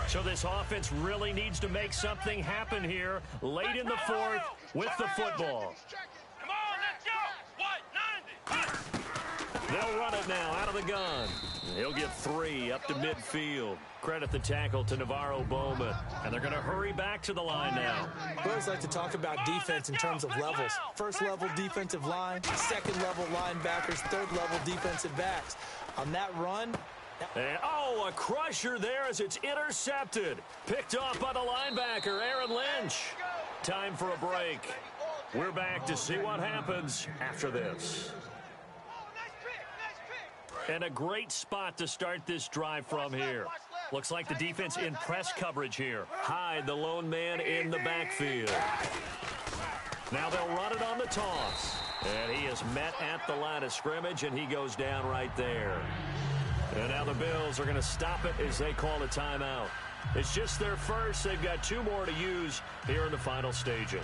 So this offense really needs to make something happen here late in the 4th with the football. Come on, let's go. What? 90. They'll run it now out of the gun. He'll get 3 up to midfield. Credit the tackle to Navarro Bowman. And they're going to hurry back to the line now. We always like to talk about defense in terms of levels. 1st level defensive line, 2nd level linebackers, 3rd level defensive backs. On that run... And, a crusher there as it's intercepted. Picked off by the linebacker, Aaron Lynch. Time for a break. We're back to see what happens after this. And a great spot to start this drive from here. Looks like the defense in press coverage here. Hyde, the lone man in the backfield. Now they'll run it on the toss. And he is met at the line of scrimmage, and he goes down right there. And now the Bills are going to stop it as they call a timeout. It's just their first. They've got 2 more to use here in the final stages.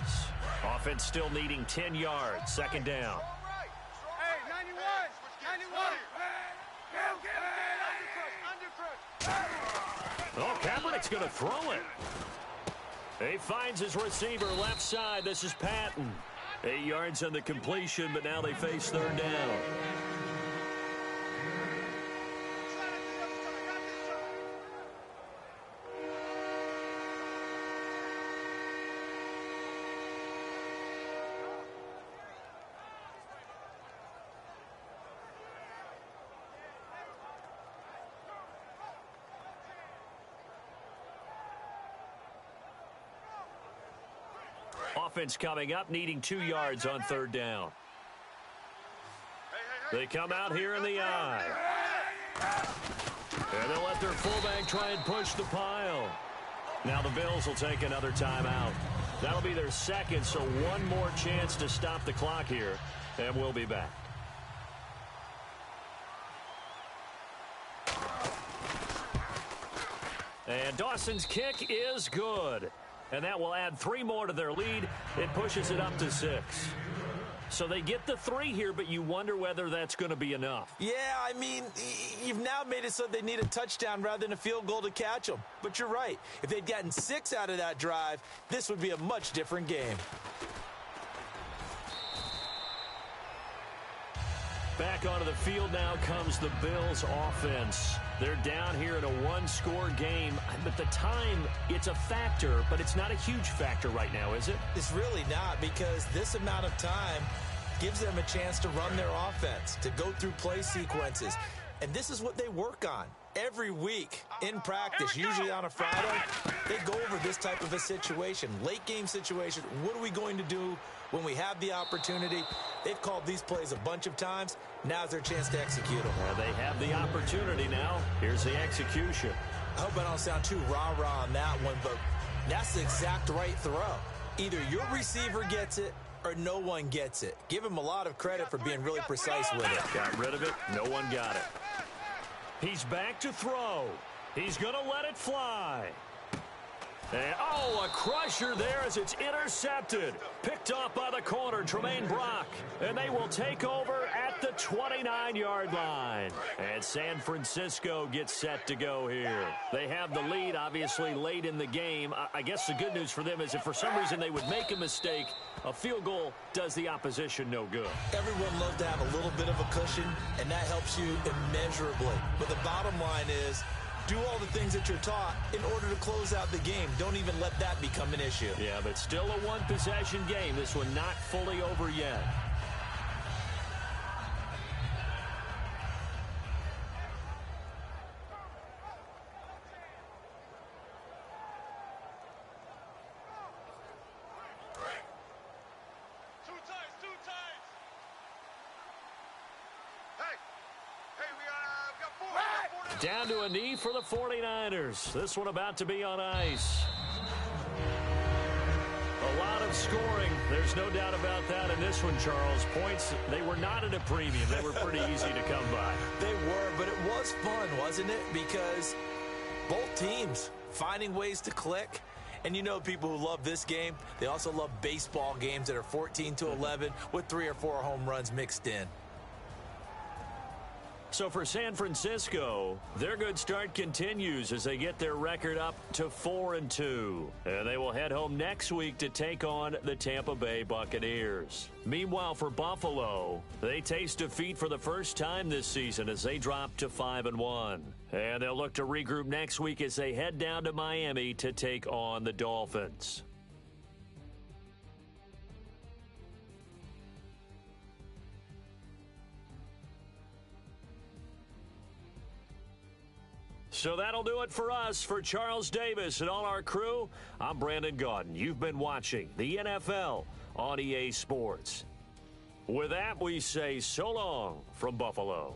Offense still needing 10 yards. 2nd down. Hey, 91. 91. Oh, Kaepernick's going to throw it. He finds his receiver left side. This is Patton. 8 yards on the completion, but now they face 3rd down. Offense coming up, needing 2 yards on 3rd down. They come out here in the eye. And they'll let their fullback try and push the pile. Now the Bills will take another timeout. That'll be their 2nd, so 1 more chance to stop the clock here. And we'll be back. And Dawson's kick is good. And that will add 3 more to their lead. It pushes it up to 6. So they get the 3 here, but you wonder whether that's going to be enough. Yeah, I mean, you've now made it so they need a touchdown rather than a field goal to catch them. But you're right. If they'd gotten 6 out of that drive, this would be a much different game. Back onto the field now comes the Bills offense. They're down here in a 1-score game, but the time, it's a factor, but it's not a huge factor right now, is it? It's really not, because this amount of time gives them a chance to run their offense, to go through play sequences. And this is what they work on every week in practice, usually on a Friday. They go over this type of a situation, late game situation. What are we going to do when we have the opportunity? They've called these plays a bunch of times. Now's their chance to execute them. They have the opportunity now. Here's the execution. I hope I don't sound too rah-rah on that one, but that's the exact right throw. Either your receiver gets it or no one gets it. Give him a lot of credit for being really precise with it. Got rid of it. No one got it. He's back to throw. He's going to let it fly. And, a crusher there as it's intercepted. Picked off by the corner, Tremaine Brock. And they will take over at the 29-yard line. And San Francisco gets set to go here. They have the lead obviously late in the game. I guess the good news for them is if for some reason they would make a mistake, a field goal does the opposition no good. Everyone loves to have a little bit of a cushion, and that helps you immeasurably. But the bottom line is, do all the things that you're taught in order to close out the game. Don't even let that become an issue. Yeah, but still a one-possession game. This one not fully over yet. Down to a knee for the 49ers. This one about to be on ice. A lot of scoring. There's no doubt about that in this one, Charles. Points, they were not at a premium. They were pretty easy to come by. They were, but it was fun, wasn't it? Because both teams finding ways to click. And you know people who love this game, they also love baseball games that are 14-11 with 3 or 4 home runs mixed in. So for San Francisco, their good start continues as they get their record up to 4-2. And they will head home next week to take on the Tampa Bay Buccaneers. Meanwhile, for Buffalo, they taste defeat for the first time this season as they drop to 5-1. And they'll look to regroup next week as they head down to Miami to take on the Dolphins. So that'll do it for us. For Charles Davis and all our crew, I'm Brandon Gaudin. You've been watching the NFL on EA Sports. With that, we say so long from Buffalo.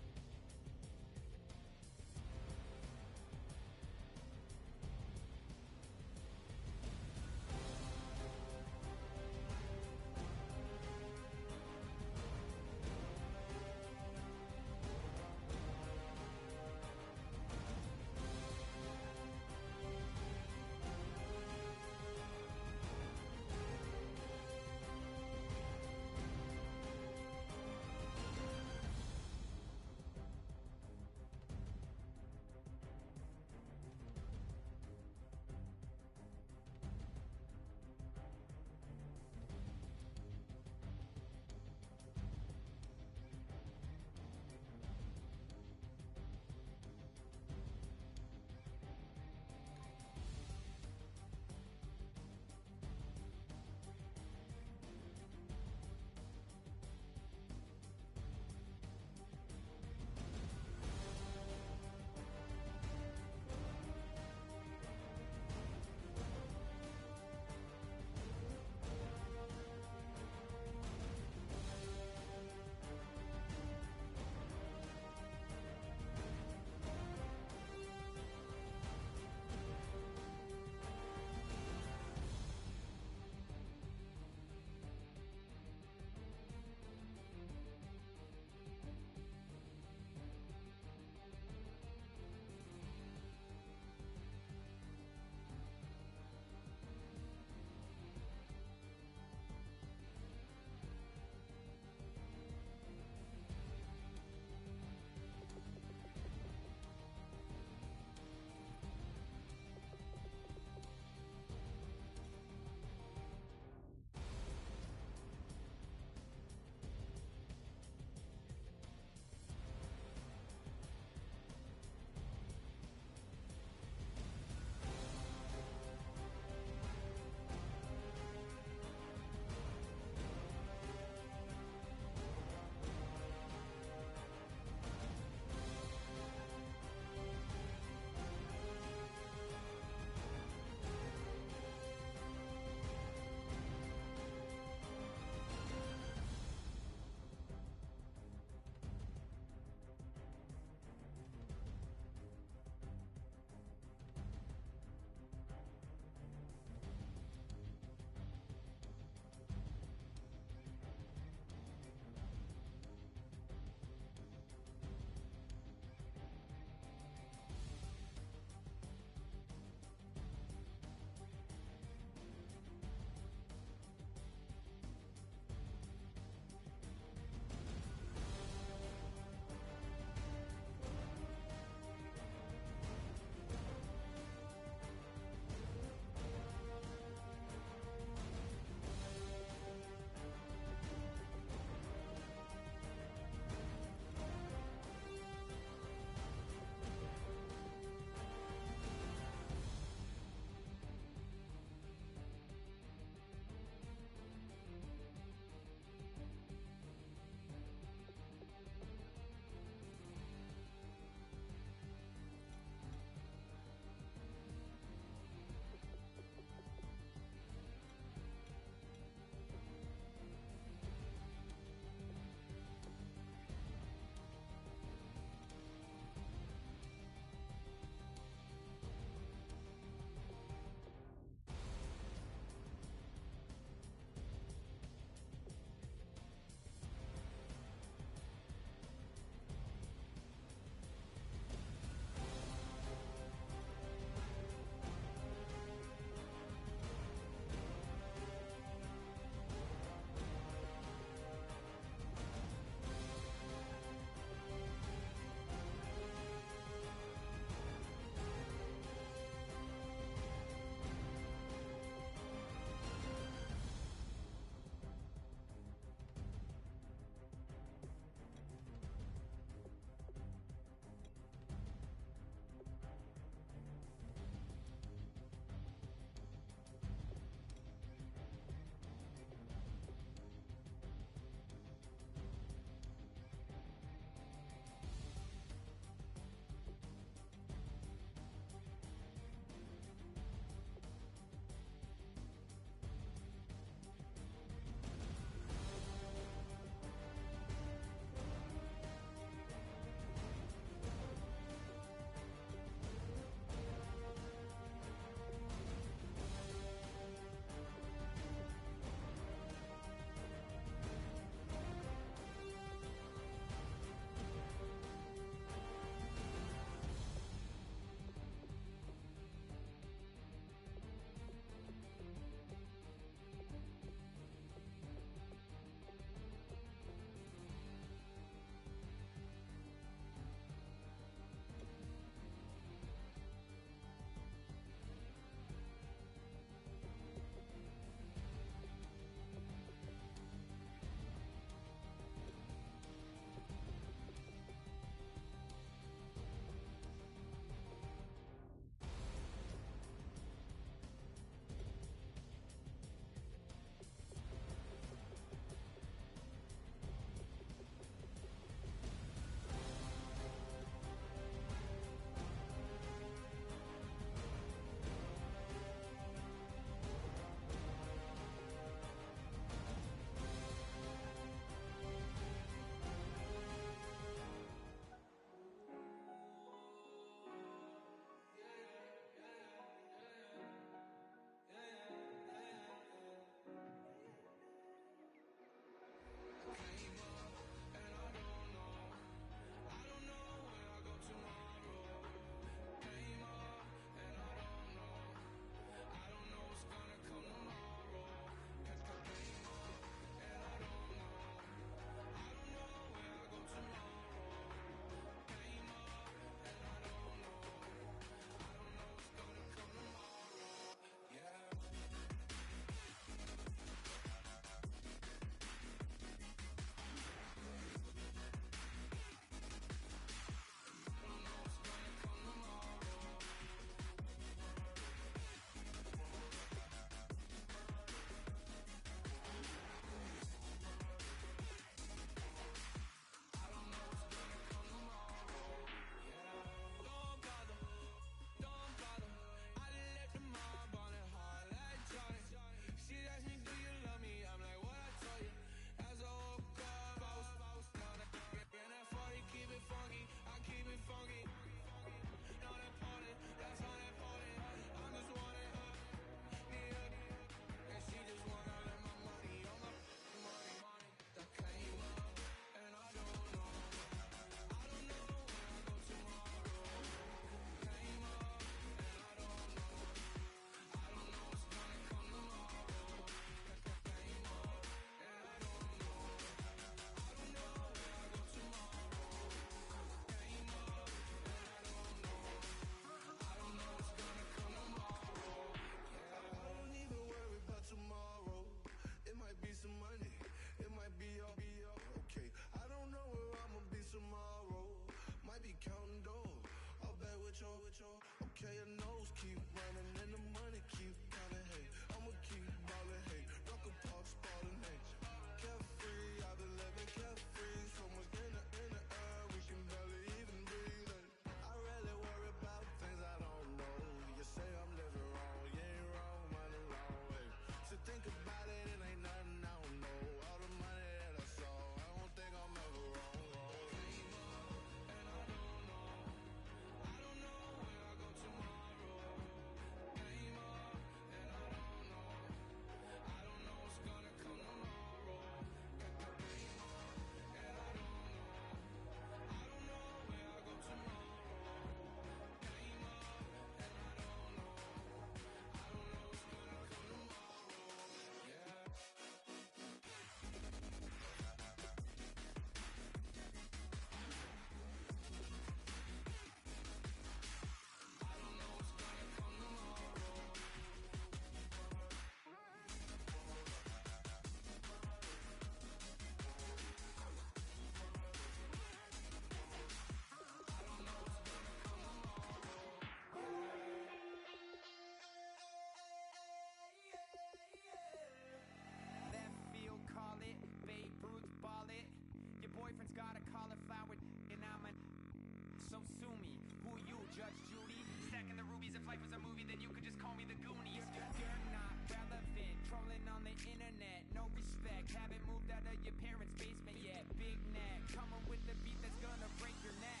movies. If life was a movie, then you could just call me the Goonies. You're not relevant, trolling on the internet. No respect, haven't moved out of your parents' basement yet. Big neck, coming with the beat that's gonna break your neck.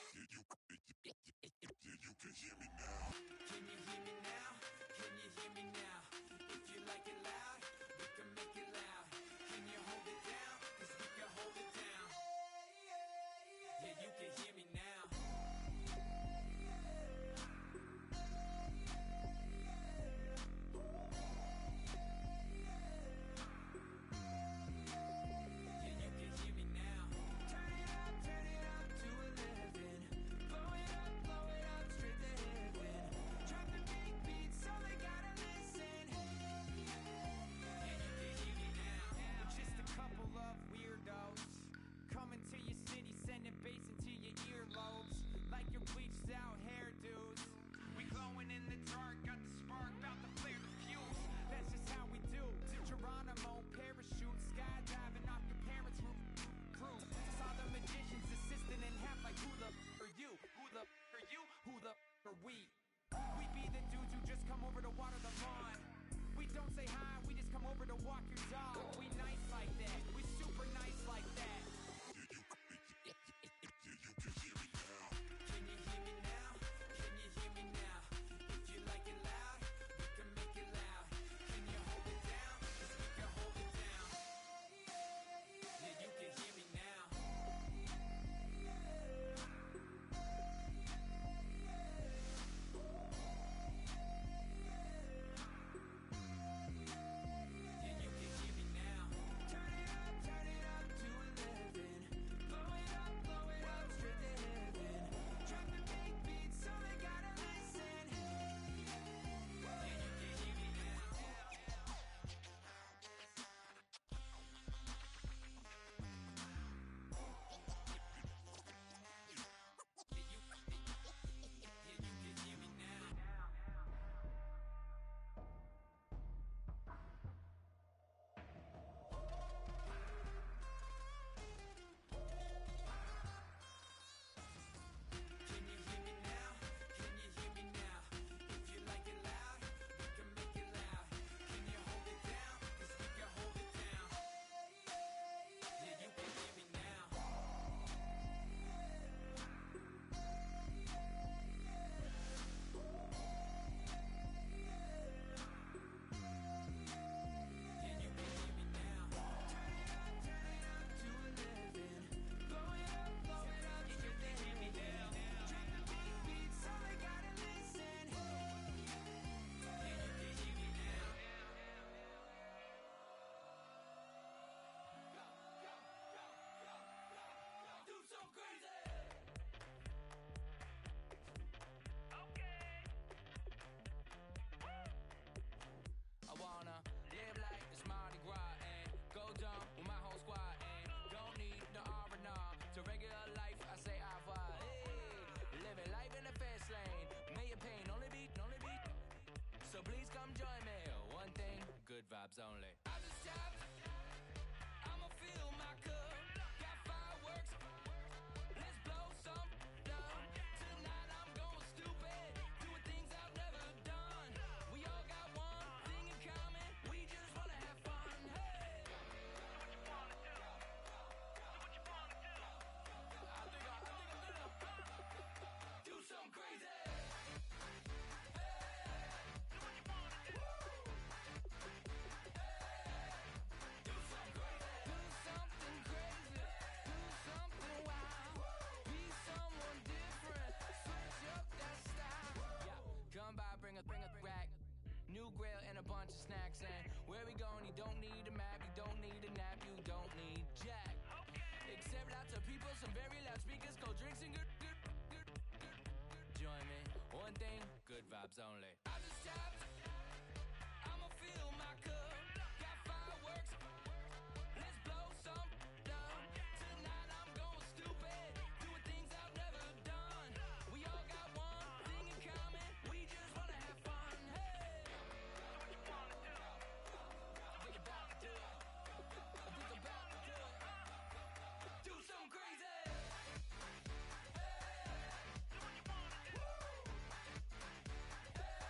You can hear me now. Can you hear me now? Can you hear me now? If you like it loud, we can make it loud. Can you hold it down? 'Cause we can hold it down. Yeah, you can hear me now. Coming to your city, sending bass into your earlobes, like your bleached out hairdos. We glowing in the dark, got the spark, about to flare the fuse. That's just how we do. To Geronimo, parachute, skydiving off your parents' roof. Crew, saw the magician's assistant in half, like who the are you? Who the are you? Who the are we? We be the dudes who just come over to water the lawn. We don't say hi, we just come over to walk your dog. We nice like that, we super nice like that. You can hear me now. Can you hear me now? Can you hear me now? If you like it loud, we can make it loud. Can you hold it down? 'Cause we can hold it down. Yeah, you can hear me now. Yeah, you can hear me now. Turn it up to 11. Blow it up straight to heaven. Drop the big beats so they gotta listen. Yeah, you can hear me now. Yeah, you can hear me now. Can you hear me now? Can you hear me now? If you like it loud, we can make it loud. Can you hold it down? 'Cause we can hold it down. Yeah, you can hear me now. Yeah, you can hear me now. Turn it up to 11. Blow it up straight to heaven. Drop the big beats so they gotta listen. Yeah, you can hear me now. Do so crazy. I wanna live like it's Mardi Gras and go dumb with my whole squad and don't need no R&R. To regular life, I say au revoir. Hey, living life in the fast lane. May your pain only be. So please come join me. One thing, good vibes only. I just tapped. I'ma fill my cup. Got fireworks. Let's blow some down. Tonight I'm going stupid. Doing things I've never done. We all got one thing in common. We just wanna have fun. Hey. What you wanna do? What you wanna do? I think I'm gonna do something crazy. Come by, bring a rack. New grill and a bunch of snacks. And where we going, you don't need a map. You don't need a nap. You don't need jack. Except lots of people, some very loud speakers, cold drinks and good. Join me. One thing, good vibes only. I just tapped. I'ma fill my cup. Got fireworks. Let's blow some down. Tonight I'm going stupid. Doing things I've never done. We all got one thing in common. We just wanna have fun. Hey. What you wanna do? I think about to do it. I think about to do it. Do something crazy. Hey. What you wanna do? Hey.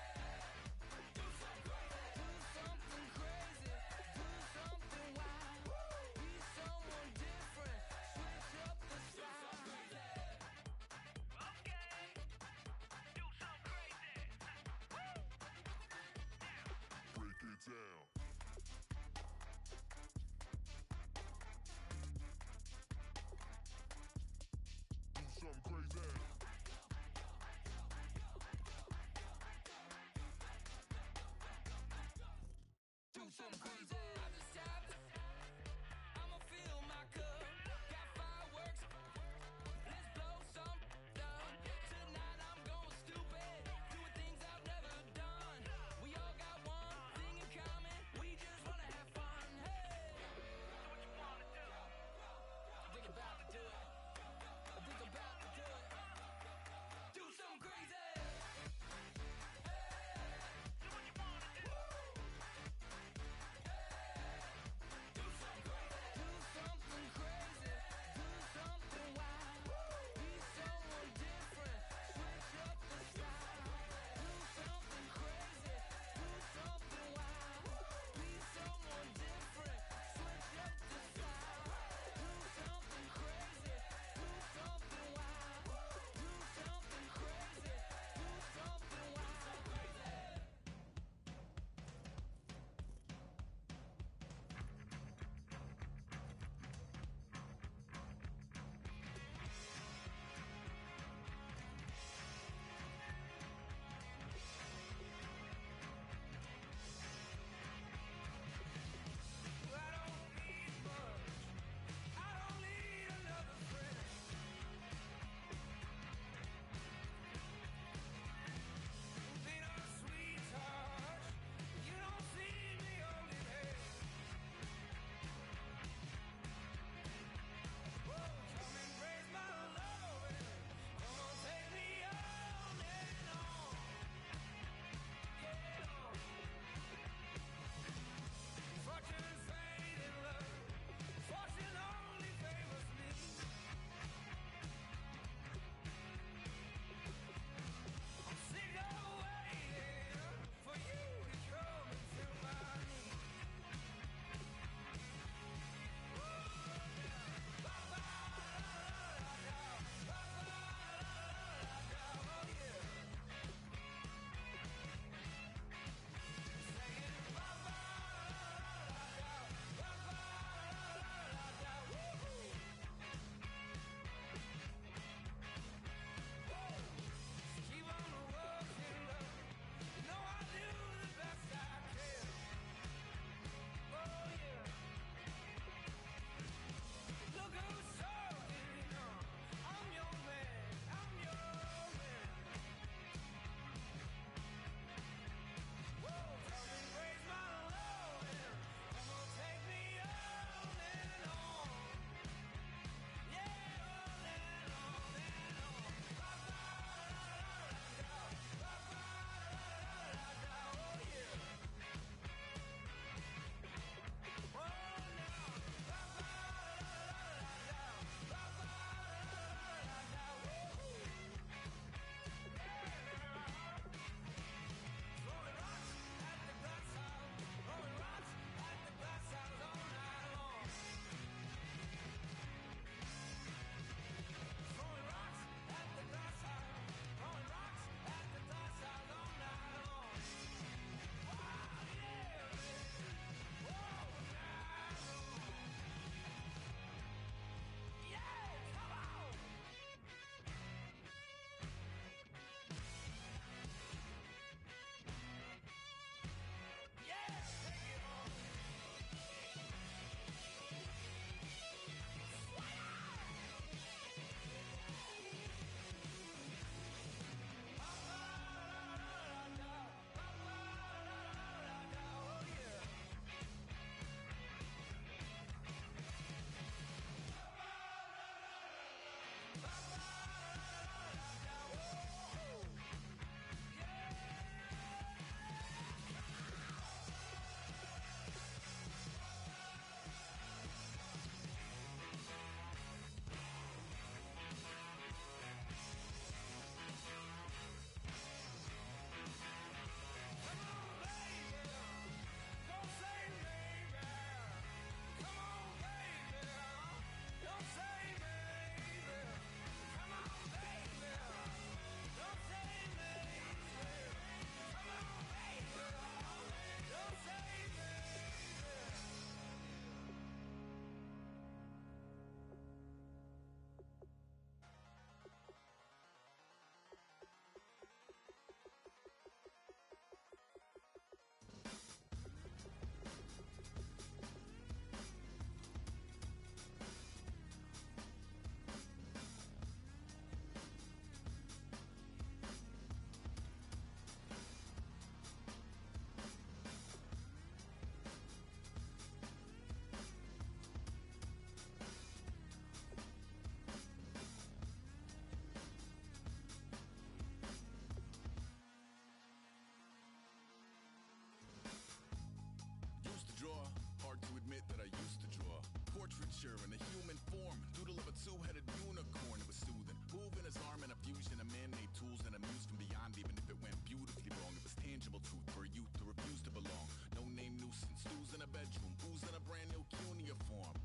creature in a human form, doodle of a two-headed unicorn. It was soothing, moving his arm in a fusion of man-made tools and a muse from beyond. Even if it went beautifully wrong, it was tangible truth for a youth to refuse to belong. No name nuisance, stews in a bedroom, booze in a brand new cuneiform.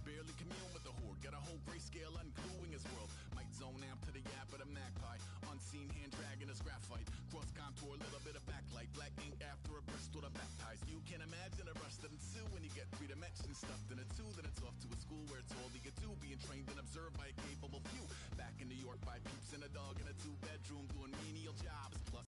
Barely commune with the horde, got a whole grayscale ungluing his world. Might zone amp to the yap of the magpie, unseen hand dragging his graphite. Cross contour, little bit of backlight, black ink after a Bristol to baptize. You can imagine a rush that ensue when you get three dimensions stuffed in a two. Then it's off to a school where it's all you get to, being trained and observed by a capable few. Back in New York by peeps and a dog in a two-bedroom doing menial jobs. Plus